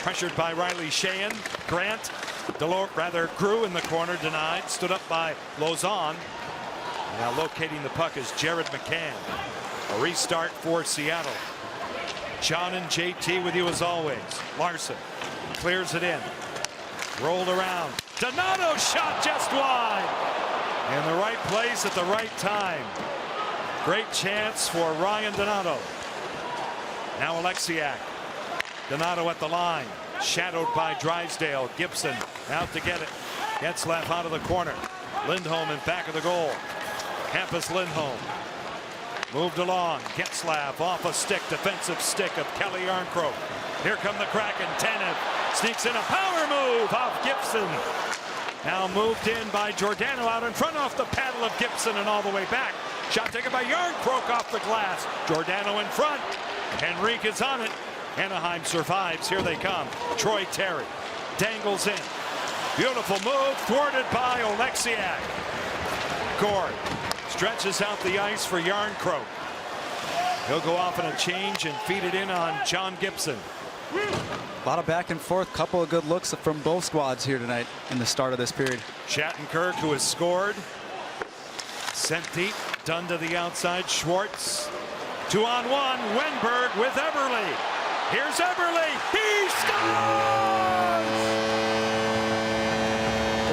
Pressured by Riley Sheehan. Grant, Grew in the corner, denied. Stood up by Lauzon. Now locating the puck is Jared McCann. A restart for Seattle. John and JT with you as always. Larson clears it in. Rolled around. Donato shot just wide. In the right place at the right time. Great chance for Ryan Donato. Now Alexiak. Donato at the line. Shadowed by Drysdale. Gibson out to get it. Getzlaf out of the corner. Lindholm in back of the goal. Hampus Lindholm. Moved along. Getzlaf off a stick. Defensive stick of Kelly Yarncroke. Here come the Kraken. Tanev sneaks in a power move off Gibson. Now moved in by Giordano out in front off the paddle of Gibson and all the way back. Shot taken by Yarncroke off the glass. Giordano in front. Henrique is on it. Anaheim survives. Here they come. Troy Terry dangles in. Beautiful move thwarted by Oleksiak. Gord stretches out the ice for Yarncroke. He'll go off in a change and feed it in on John Gibson. A lot of back and forth. Couple of good looks from both squads here tonight in the start of this period. Shattenkirk, who has scored. Sent deep. Done to the outside. Schwartz. 2-on-1. Wenberg with Eberle. Here's Eberle. He scores!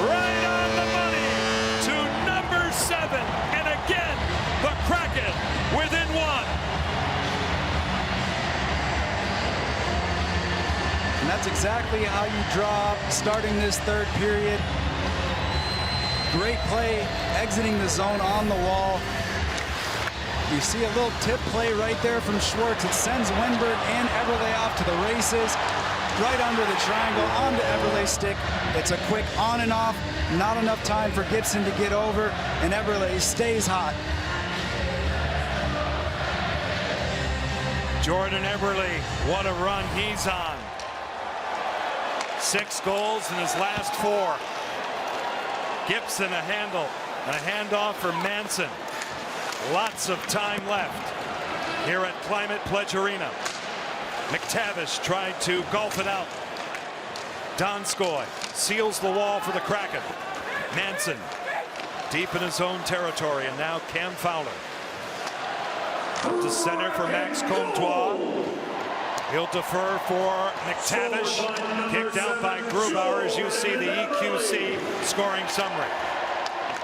Right on the money to number 7. And again, the Kraken within 1. And that's exactly how you draw starting this third period. Great play, exiting the zone on the wall. You see a little tip play right there from Schwartz. It sends Wenberg and Eberle off to the races. Right under the triangle, onto Eberle's stick. It's a quick on and off. Not enough time for Gibson to get over, and Eberle stays hot. Jordan Eberle, what a run he's on. 6 goals in his last 4. Gibson a handle, and a handoff for Manson. Lots of time left here at Climate Pledge Arena. McTavish tried to golf it out. Donskoy seals the wall for the Kraken. Manson deep in his own territory, and now Cam Fowler. Up to center for Max Comtois. He'll defer for McTavish. Kicked out by Grubauer, as you see the EQC scoring summary.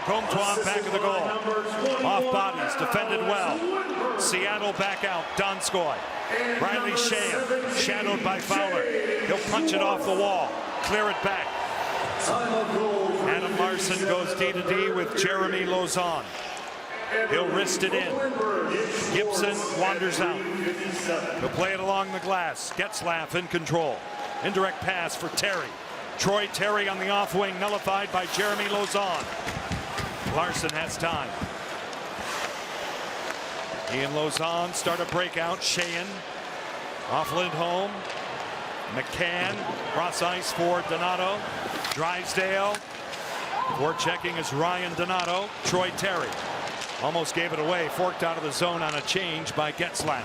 Comtois back of the goal. Off bodies, defended well. Seattle back out. Donskoy. Riley Sheehan, shadowed by Fowler. He'll punch it off the wall. Clear it back. Adam Larson goes D-to-D with Jeremy Lauzon. He'll wrist it in. Gibson wanders out. He'll play it along the glass. Getzlaf in control. Indirect pass for Terry. Troy Terry on the off wing, nullified by Jeremy Lauzon. Larson has time. He and Lauzon start a breakout. Sheehan off Lindholm. McCann cross ice for Donato. Drysdale. Forechecking is Ryan Donato. Troy Terry almost gave it away. Forked out of the zone on a change by Getzlaf.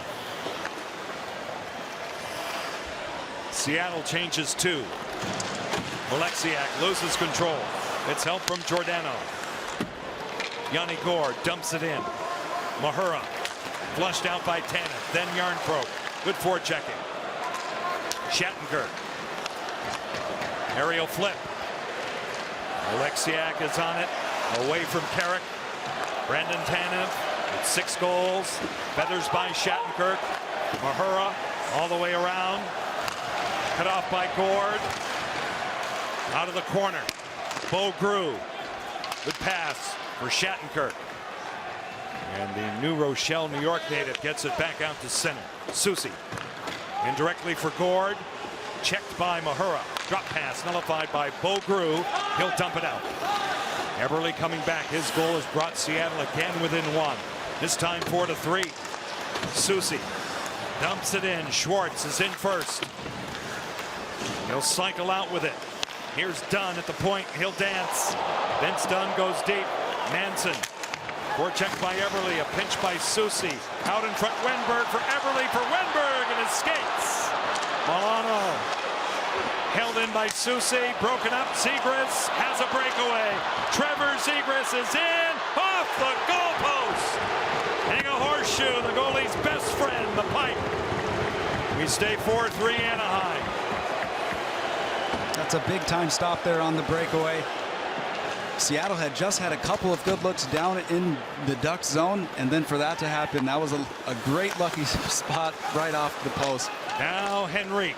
Seattle changes 2. Oleksiak loses control. It's help from Giordano. Yanni Gourde dumps it in. Mahura flushed out by Tanev. Then Yarncroke. Good forechecking. Shattenkirk. Aerial flip. Oleksiak is on it. Away from Carrick. Brandon Tanev with 6 goals. Feathers by Shattenkirk. Mahura all the way around. Cut off by Gourde. Out of the corner. Bo Grew. Good pass for Shattenkirk. And the New Rochelle, New York native gets it back out to center. Soucy. Indirectly for Gourde. Checked by Mahura. Drop pass nullified by Bo Grew. He'll dump it out. Eberle coming back. His goal has brought Seattle again within 1. This time 4-3. Soucy dumps it in. Schwartz is in first. He'll cycle out with it. Here's Dunn at the point. He'll dance. Vince Dunn goes deep. Manson. Forecheck by Eberle. A pinch by Soucy. Out in front. Wenberg for Eberle for Wenberg and his skates. Milano. Held in by Soucy. Broken up. Zegras has a breakaway. Trevor Zegras is in. Off the goalpost. Hitting a horseshoe. The goalie's best friend, the pipe. We stay 4-3 Anaheim. That's a big time stop there on the breakaway. Seattle had just had a couple of good looks down in the Ducks zone, and then for that to happen, that was a great lucky spot right off the post. Now Henrique,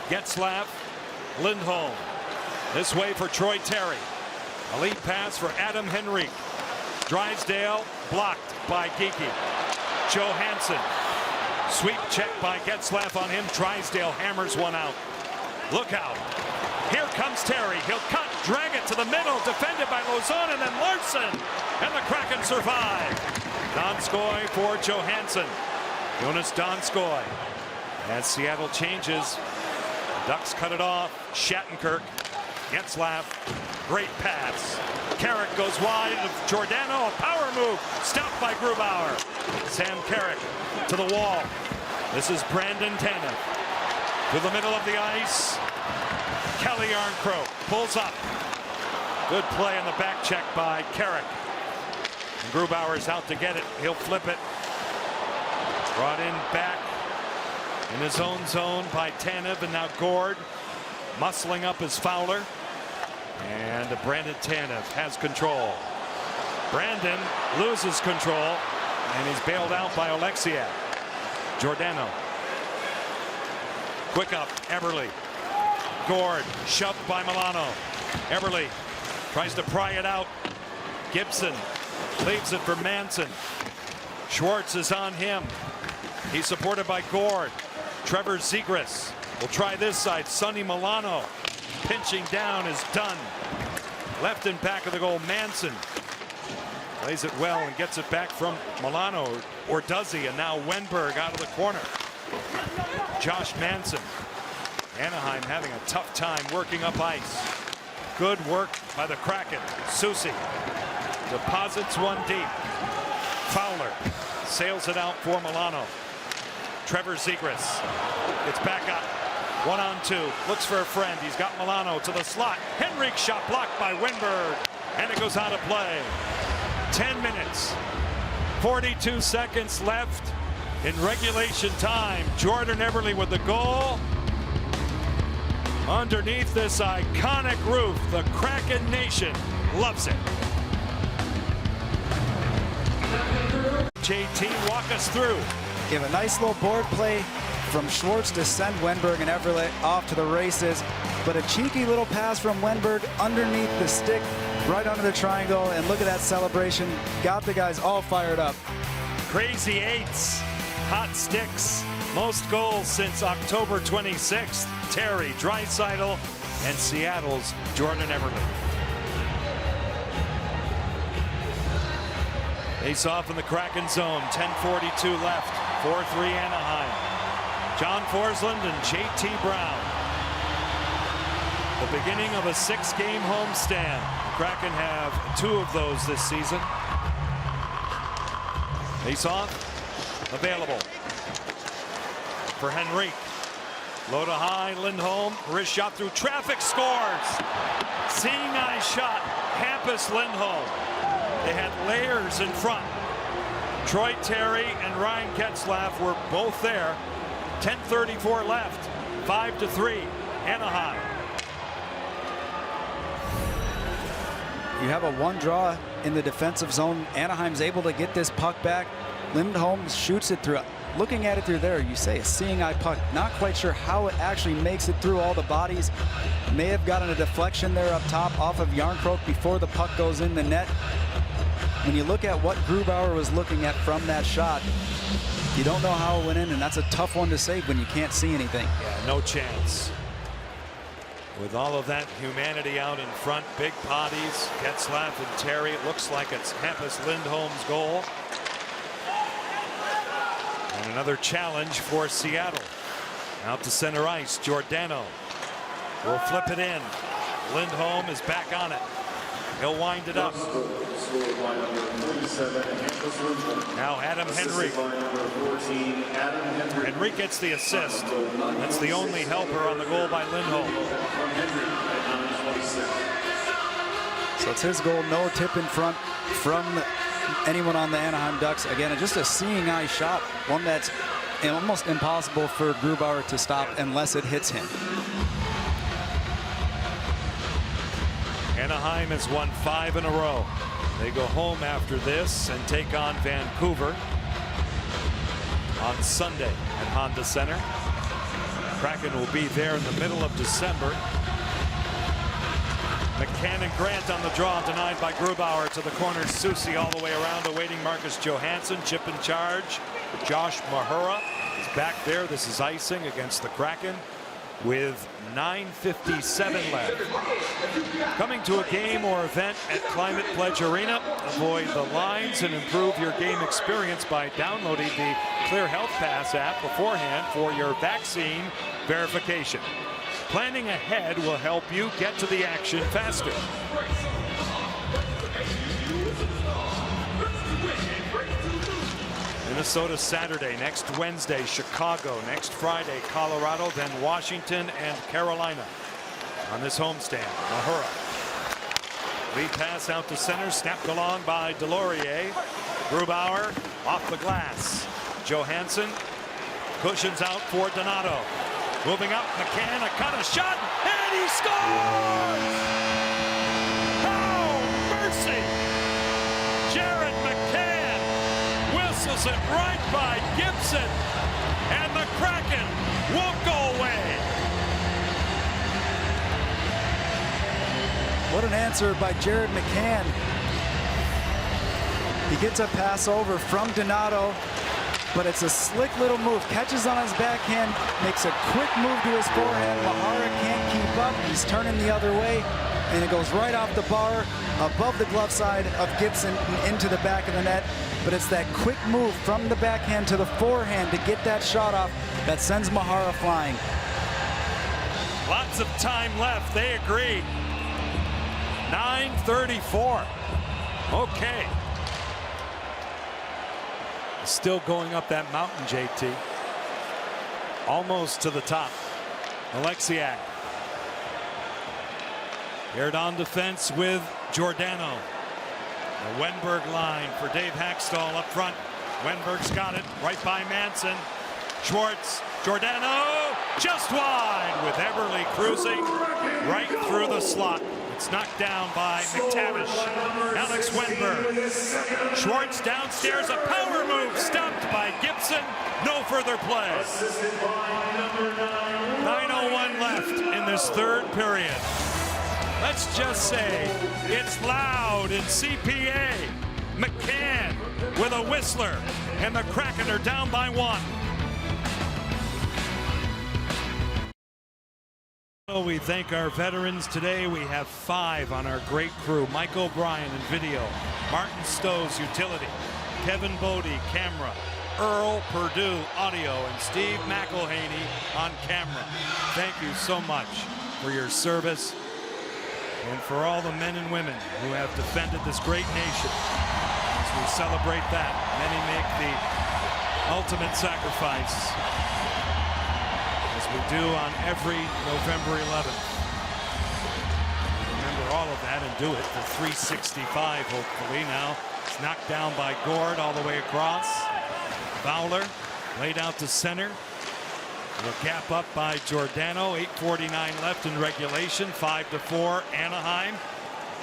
Getzlaf, Lindholm. This way for Troy Terry. A lead pass for Adam Henrique. Drysdale blocked by Geekie. Johansson. Sweep check by Getzlaf on him. Drysdale hammers one out. Look out. Here comes Terry. He'll cut, drag it to the middle, defended by Lauzon, and then Larson. And the Kraken survive. Donskoy for Johansson. Jonas Donskoy. As Seattle changes, Ducks cut it off. Shattenkirk. Getzlaf. Great pass. Carrick goes wide of Giordano. A power move. Stopped by Grubauer. Sam Carrick to the wall. This is Brandon Tanev. To the middle of the ice. Kelly Yarncroke pulls up. Good play in the back check by Carrick. And Grubauer's out to get it. He'll flip it. Brought in back in his own zone by Tanev, and now Gourde muscling up as Fowler. And Brandon Tanev has control. Brandon loses control, and he's bailed out by Oleksiak. Giordano. Quick up, Eberle. Gourde shoved by Milano. Eberle tries to pry it out. Gibson leaves it for Manson. Schwartz is on him. He's supported by Gourde. Trevor Zegras will try this side. Sonny Milano pinching down is done. Left and back of the goal. Manson plays it well and gets it back from Milano, or does he? And now Wenberg out of the corner. Josh Manson. Anaheim having a tough time working up ice. Good work by the Kraken. Soucy deposits one deep. Fowler sails it out for Milano. Trevor Zegras gets back up. 1-on-2. Looks for a friend. He's got Milano to the slot. Henrique shot blocked by Wenberg. And it goes out of play. 10 minutes. 42 seconds left in regulation time. Jordan Eberle with the goal. Underneath this iconic roof, the Kraken Nation loves it. JT, walk us through. Give a nice little board play from Schwartz to send Wenberg and Eberle off to the races. But a cheeky little pass from Wenberg underneath the stick, right under the triangle. And look at that celebration. Got the guys all fired up. Crazy eights, hot sticks, most goals since October 26th. Terry, Draisaitl, and Seattle's Jordan Eberle. Face off in the Kraken zone. 10:42 left. 4-3 Anaheim. John Forsland and JT Brown. The beginning of a 6-game homestand. The Kraken have 2 of those this season. Face off. Available for Henrique. Low to high, Lindholm, wrist shot through traffic, scores. Seeing eye shot, Hampus Lindholm. They had layers in front. Troy Terry and Ryan Getzlaf were both there. 10:34 left, 5-3, Anaheim. You have a one draw in the defensive zone. Anaheim's able to get this puck back. Lindholm shoots it through. Looking at it through there, you say a seeing eye puck. Not quite sure how it actually makes it through all the bodies. May have gotten a deflection there up top off of Järnkrok before the puck goes in the net. When you look at what Grubauer was looking at from that shot, you don't know how it went in, and that's a tough one to save when you can't see anything. Yeah, no chance. With all of that humanity out in front, big bodies, Getzlaf and Terry, it looks like it's Hampus Lindholm's goal. And another challenge for Seattle. Out to center ice, Giordano will flip it in. Lindholm is back on it. He'll wind it up. Now Adam Henry. Henry gets the assist. That's the only helper on the goal by Lindholm. So it's his goal, no tip in front from anyone on the Anaheim Ducks. Again, just a seeing eye shot, one that's almost impossible for Grubauer to stop unless it hits him. Anaheim has won 5 in a row. They go home after this and take on Vancouver on Sunday at Honda Center. Kraken will be there in the middle of December. McCann and Grant on the draw, denied by Grubauer to the corner. Susi all the way around, awaiting Marcus Johansson. Chip in charge. Josh Mahura is back there. This is icing against the Kraken with 9:57 left. Coming to a game or event at Climate Pledge Arena, avoid the lines and improve your game experience by downloading the Clear Health Pass app beforehand for your vaccine verification. Planning ahead will help you get to the action faster. Minnesota Saturday, next Wednesday Chicago, next Friday Colorado, then Washington and Carolina on this homestand. Mahura. Lead pass out to center, snapped along by Delorier. Grubauer off the glass. Johansson cushions out for Donato. Moving up, McCann, a cut, a shot, and he scores! Oh, mercy! Jared McCann whistles it right by Gibson, and the Kraken won't go away. What an answer by Jared McCann. He gets a pass over from Donato, but it's a slick little move. Catches on his backhand, makes a quick move to his forehand. Mahara can't keep up. He's turning the other way, and it goes right off the bar, above the glove side of Gibson and into the back of the net. But it's that quick move from the backhand to the forehand to get that shot off that sends Mahara flying. Lots of time left. They agree. 9:34. Okay. Still going up that mountain, JT. Almost to the top. Alexiak. Paired on defense with Giordano. The Wenberg line for Dave Hackstall up front. Wenberg's got it right by Manson. Schwartz, Giordano, just wide with Eberle cruising right through the slot. It's knocked down by McTavish. Alex Wenberg. Schwartz downstairs, a power move stopped by Gibson. No further play. 9:01 left in this third period. Let's just say it's loud in CPA. McCann with a whistler, and the Kraken are down by 1. We thank our veterans today. We have 5 on our great crew. Mike O'Brien in video, Martin Stowe's utility, Kevin Bodie camera, Earl Purdue audio, and Steve McElhaney on camera. Thank you so much for your service and for all the men and women who have defended this great nation. As we celebrate that, many make the ultimate sacrifice as we do on every November 11th. Remember all of that and do it for 365, hopefully. Now it's knocked down by Gord all the way across. Fowler laid out to center. A gap up by Giordano. 8:49 left in regulation. 5-4 Anaheim.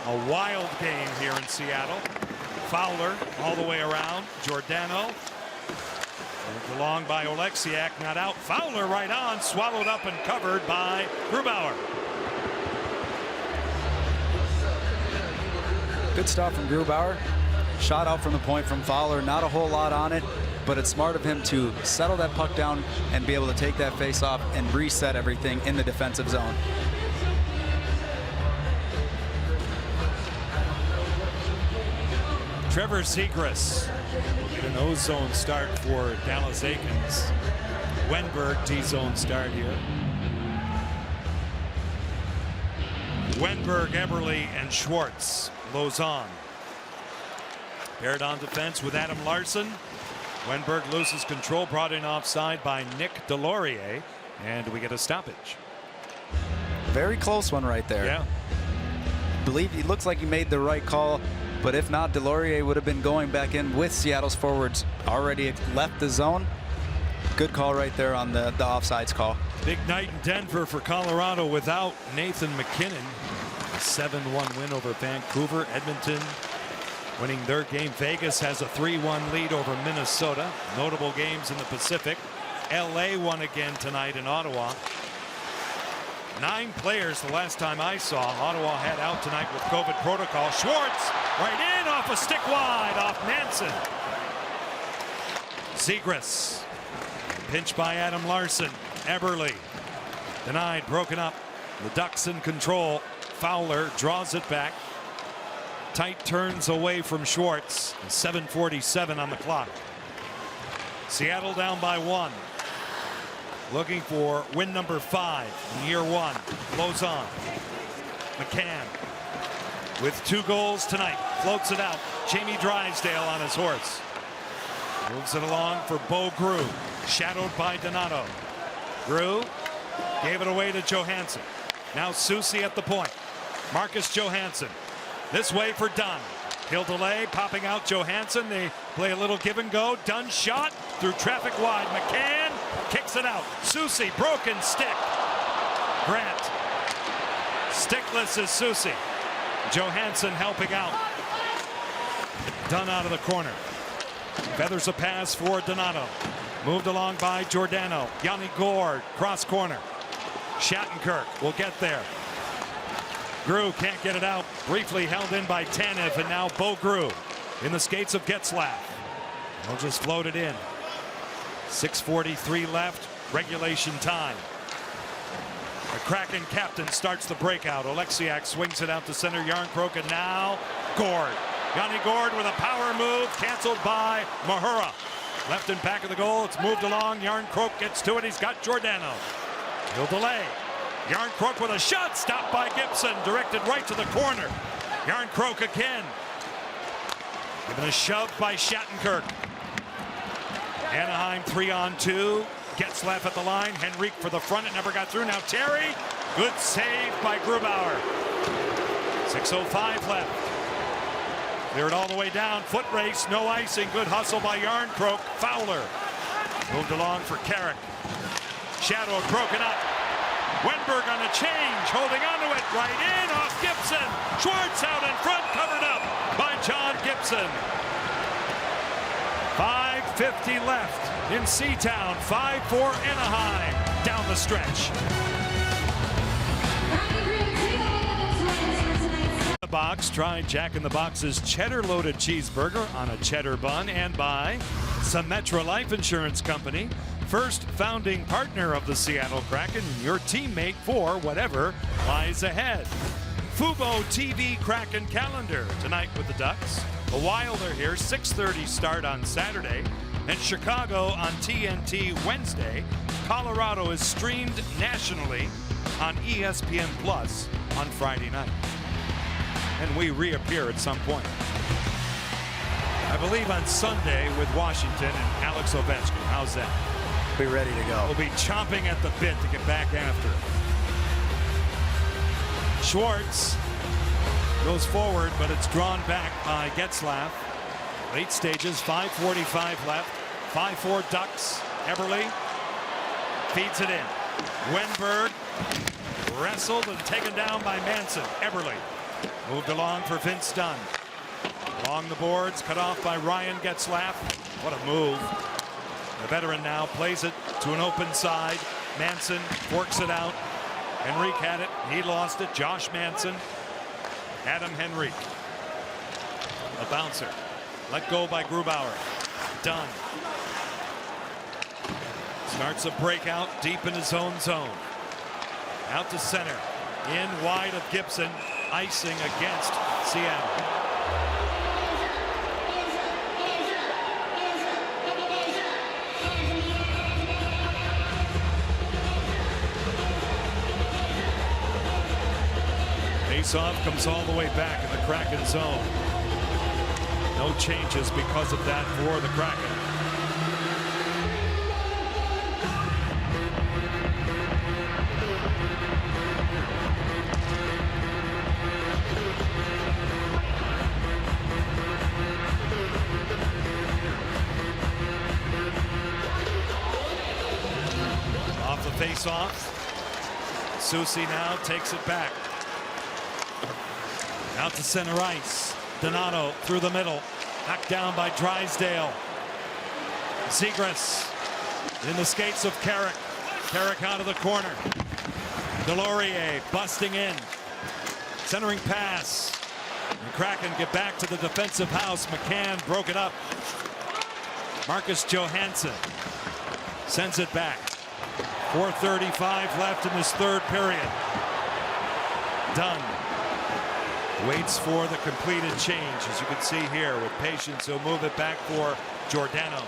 A wild game here in Seattle. Fowler all the way around. Giordano. Moved along by Oleksiak. Not out. Fowler right on. Swallowed up and covered by Grubauer. Good stuff from Grubauer. Shot out from the point from Fowler. Not a whole lot on it, but it's smart of him to settle that puck down and be able to take that face off and reset everything in the defensive zone. Trevor Zegras, an O-zone start for Dallas Aikens. Wenberg T-zone start here. Wenberg, Eberle, and Schwartz. Lozon. Paired on defense with Adam Larson. Wenberg loses control, brought in offside by Nick Delorier, and we get a stoppage. Very close one right there. Yeah. Believe he looks like he made the right call, but if not, Delorier would have been going back in with Seattle's forwards already left the zone. Good call right there on the offsides call. Big night in Denver for Colorado without Nathan McKinnon. A 7-1 win over Vancouver. Edmonton winning their game. Vegas has a 3-1 lead over Minnesota. Notable games in the Pacific. LA won again tonight in Ottawa. 9 players the last time I saw. Ottawa had out tonight with COVID protocol. Schwartz right in off a stick wide off Nansen. Zegras. Pinch by Adam Larson. Eberle. Denied, broken up. The Ducks in control. Fowler draws it back. Tight turns away from Schwartz. 7:47 on the clock. Seattle down by 1. Looking for win number 5 in year 1. Lozon. McCann with 2 goals tonight. Floats it out. Jamie Drysdale on his horse. Moves it along for Bo Grew. Shadowed by Donato. Grew gave it away to Johansson. Now Soucy at the point. Marcus Johansson. This way for Dunn. He'll delay, popping out Johansson. They play a little give and go. Dunn shot through traffic wide. McCann kicks it out. Soucy, broken stick. Grant. Stickless is Soucy. Johansson helping out. Dunn out of the corner. Feathers a pass for Donato. Moved along by Giordano. Yanni Gord, cross corner. Shattenkirk will get there. Grew can't get it out. Briefly held in by Tanev, and now Bo Grew in the skates of Getzlaf. They'll just float it in. 6:43 left, regulation time. The Kraken captain starts the breakout. Oleksiak swings it out to center. Yarncroke, and now Gord. Yanni Gord with a power move, canceled by Mahura. Left in back of the goal. It's moved along. Yarncroke gets to it. He's got Giordano. He'll delay. Yarncroke with a shot, stopped by Gibson, directed right to the corner. Yarncroke again. Given a shove by Shattenkirk. Anaheim 3-on-2. Getzlaf at the line. Henrique for the front. It never got through. Now Terry. Good save by Grubauer. 6:05 left. Cleared all the way down. Foot race. No icing. Good hustle by Yarncroke. Fowler. Moved along for Carrick. Shadow broken up. Wenberg on a change, holding onto it, right in off Gibson. Schwartz out in front, covered up by John Gibson. 5:50 left in Seatown. 5-4 Anaheim down the stretch. The box, try Jack in the Box's cheddar loaded cheeseburger on a cheddar bun, and by Symetra Life Insurance Company. First founding partner of the Seattle Kraken, your teammate for whatever lies ahead. Fubo TV Kraken calendar tonight with the Ducks. The Wild are here, 6:30 start on Saturday, and Chicago on TNT Wednesday. Colorado is streamed nationally on ESPN Plus on Friday night. And we reappear at some point. I believe on Sunday with Washington and Alex Ovechkin. How's that? be ready to go. Will be chomping at the bit to get back after it. Schwartz goes forward, but it's drawn back by Getzlaf. Late stages, 5:45 left. 5-4 Ducks. Eberle feeds it in. Wenberg wrestled and taken down by Manson. Eberle moved along for Vince Dunn. Along the boards, cut off by Ryan Getzlaf. What a move. The veteran now plays it to an open side. Manson forks it out. Henrique had it. He lost it. Josh Manson. Adam Henrique. A bouncer. Let go by Grubauer. Dunn. Starts a breakout deep in his own zone. Out to center. In wide of Gibson. Icing against Seattle. Faceoff comes all the way back in the Kraken zone. No changes because of that for the Kraken. Off the face-off. Soucy now takes it back. Out to center ice. Donato through the middle. Knocked down by Drysdale. Zegras in the skates of Carrick. Carrick out of the corner. Delorier busting in. Centering pass. And Kraken get back to the defensive house. McCann broke it up. Marcus Johansson sends it back. 4:35 left in this third period. Dunn waits for the completed change, as you can see here. With patience, he'll move it back for Giordano.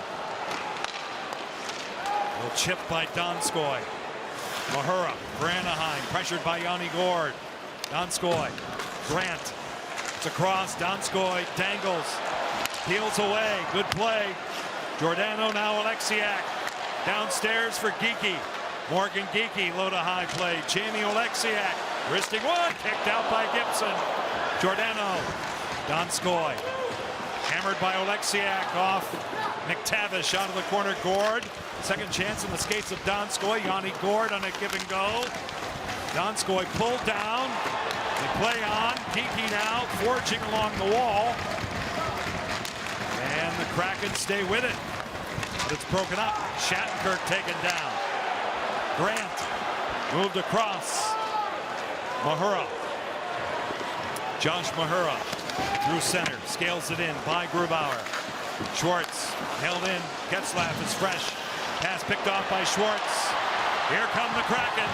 Will chip by Donskoy. Mahura for Anaheim, pressured by Yanni Gourde. Donskoy, Grant. It's across. Donskoy dangles, peels away. Good play. Giordano now Oleksiak. Downstairs for Geekie. Morgan Geekie, low to high play. Jamie Oleksiak, wristing one, kicked out by Gibson. Giordano, Donskoy, hammered by Oleksiak off. McTavish out of the corner. Gourde, second chance in the skates of Donskoy. Yanni Gourde on a give and go. Donskoy pulled down. They play on. Geekie now forging along the wall. And the Kraken stay with it. But it's broken up. Shattenkirk taken down. Grant moved across. Mahura. Josh Mahura through center. Scales it in by Grubauer. Schwartz held in. Getzlaf is fresh. Pass picked off by Schwartz. Here come the Kraken.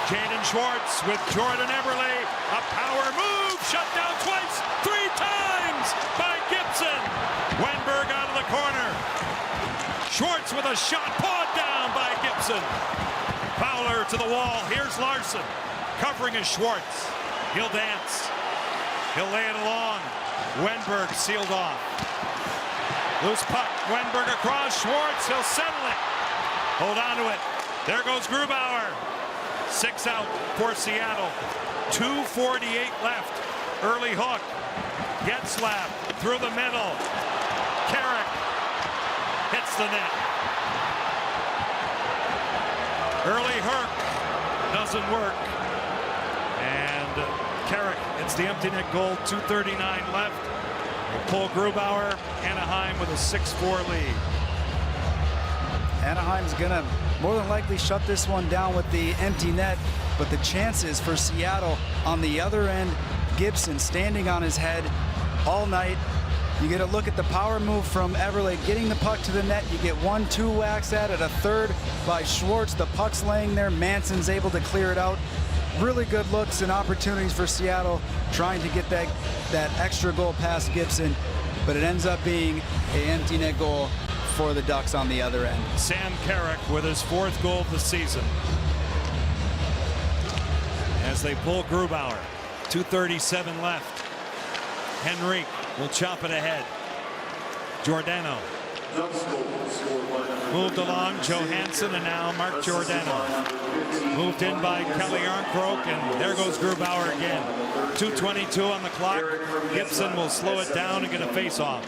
Jaden Schwartz with Jordan Eberle. A power move. Shut down twice. 3 times by Gibson. Wenberg out of the corner. Schwartz with a shot. Pawed down by Gibson. Fowler to the wall. Here's Larson. Covering is Schwartz. He'll dance. He'll lay it along. Wenberg sealed off. Loose puck. Wenberg across. Schwartz. He'll settle it. Hold on to it. There goes Grubauer. 6 out for Seattle. 2:48 left. Early hook. Getzlaf through the middle. Carrick hits the net. Early hook doesn't work. And Carrick hits the empty net goal. 2:39 left. They pull Grubauer. Anaheim with a 6-4 lead. Anaheim's gonna more than likely shut this one down with the empty net, but the chances for Seattle on the other end, Gibson standing on his head all night. You get a look at the power move from Eberle, getting the puck to the net. You get 1-2 whacks at it, a third by Schwartz. The puck's laying there. Manson's able to clear it out. Really good looks and opportunities for Seattle trying to get that extra goal past Gibson, but it ends up being an empty net goal for the Ducks on the other end. Sam Carrick with his 4th goal of the season. As they pull Grubauer. 2:37 left. Henrique will chop it ahead. Giordano Moved along Johansson, and now Mark Giordano. Moved in by Kelly Armcroke, and there goes Grubauer again. 2:22 on the clock. Gibson will slow it down and get a face-off.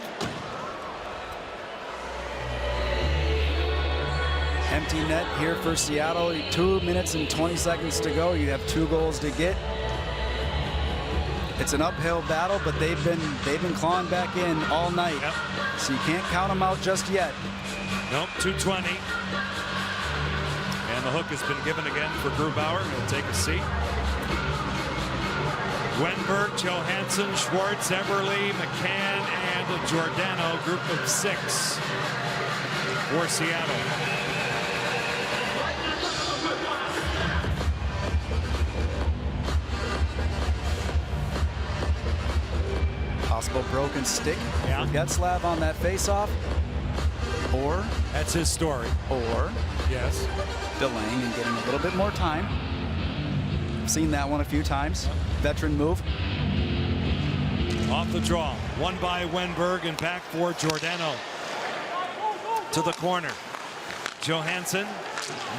Empty net here for Seattle. 2 minutes and 20 seconds to go. You have 2 goals to get. It's an uphill battle, but they've been clawing back in all night. Yep. So you can't count them out just yet. Nope, 2:20. And the hook has been given again for Grubauer. He'll take a seat. Wenberg, Johansson, Schwartz, Eberle, McCann, and Giordano, group of 6 for Seattle. Possible broken stick for Getzlaf on that faceoff. Or that's his story. Or yes, delaying and getting a little bit more time. I've seen that one a few times. Veteran move. Off the draw. One by Wenberg and back for Giordano. To the corner. Johansson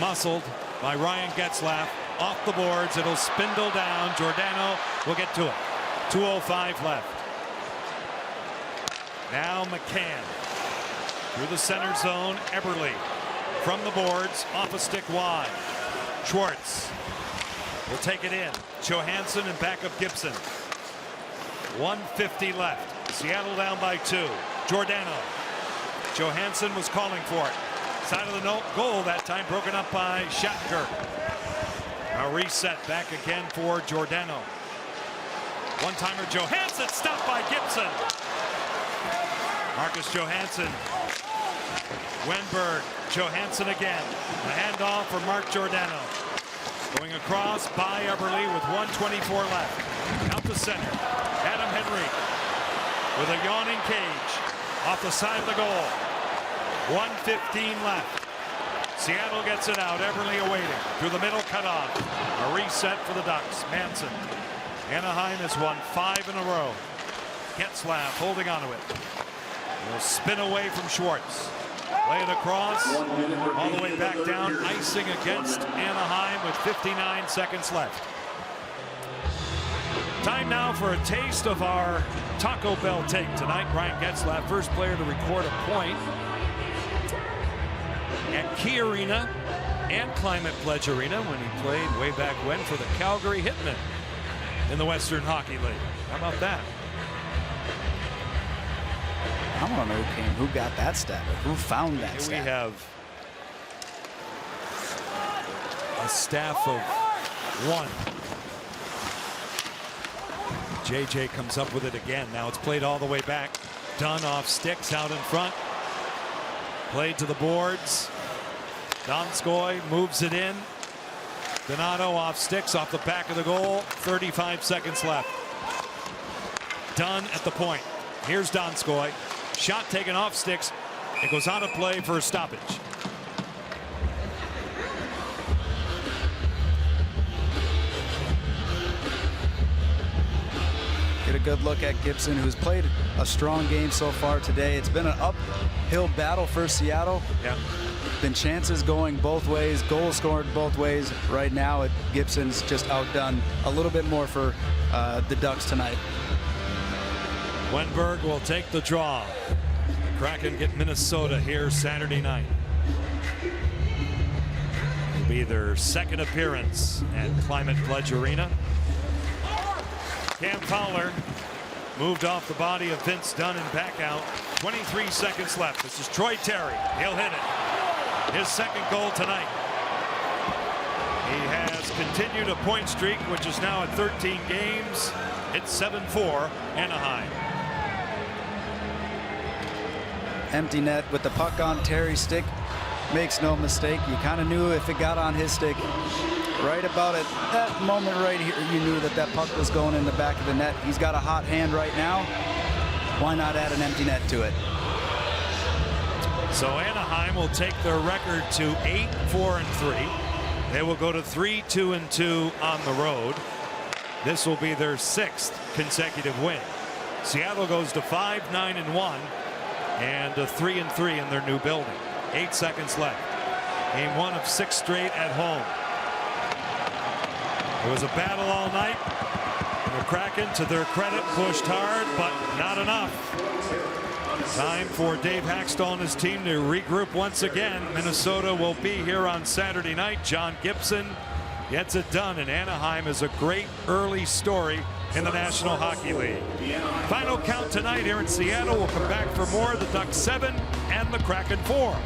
muscled by Ryan Getzlaf. Off the boards. It'll spindle down. Giordano will get to it. 2:05 left. Now McCann. Through the center zone, Eberle from the boards, off a stick wide. Schwartz will take it in. Johansson and back up Gibson. 1:50 left. Seattle down by 2. Giordano. Johansson was calling for it. Side of the goal that time, broken up by Shattenkirk. A reset back again for Giordano. One-timer Johansson stopped by Gibson. Marcus Johansson. Wenberg, Johansson again. A handoff for Mark Giordano. Going across by Eberle with 1:24 left. Out the center. Adam Henry with a yawning cage off the side of the goal. 1:15 left. Seattle gets it out. Eberle awaiting. Through the middle, cut off. A reset for the Ducks. Manson. Anaheim has won 5 in a row. Getzlaf holding onto it. Will spin away from Schwartz. Play it across, all the way back down, icing against Anaheim with 59 seconds left. Time now for a taste of our Taco Bell take tonight. Ryan Getzlaf, first player to record a point at Key Arena and Climate Pledge Arena when he played way back when for the Calgary Hitmen in the Western Hockey League. How about that? I want to know who got that stat, or who found that stat. We have a staff of 1. JJ comes up with it again. Now it's played all the way back. Dunn off sticks out in front. Played to the boards. Donskoy moves it in. Donato off sticks off the back of the goal. 35 seconds left. Dunn at the point. Here's Donskoy. Shot taken off sticks. It goes out of play for a stoppage. Get a good look at Gibson, who's played a strong game so far today. It's been an uphill battle for Seattle. Yeah. Been chances going both ways, goals scored both ways. Right now, Gibson's just outdone a little bit more for the Ducks tonight. Wenberg will take the draw. Kraken get Minnesota here Saturday night. It'll be their second appearance at Climate Pledge Arena. Cam Fowler moved off the body of Vince Dunn and back out. 23 seconds left. This is Troy Terry. He'll hit it. His second goal tonight. He has continued a point streak, which is now at 13 games. It's 7-4 Anaheim. Empty net with the puck on Terry's stick. Makes no mistake. You kind of knew if it got on his stick, right about at that moment right here, you knew that that puck was going in the back of the net. He's got a hot hand right now. Why not add an empty net to it? So Anaheim will take their record to 8-4-3. They will go to 3-2-2 on the road. This will be their 6th consecutive win. Seattle goes to 5-9-1. and 3-3 in their new building. 8 seconds left. Game 1 of 6 straight at home. It was a battle all night. And the Kraken, to their credit, pushed hard, but not enough. Time for Dave Haxtell and his team to regroup once again. Minnesota will be here on Saturday night. John Gibson gets it done, and Anaheim is a great early story in the National Hockey League. Final count tonight here in Seattle. We'll come back for more. The Ducks 7 and the Kraken 4.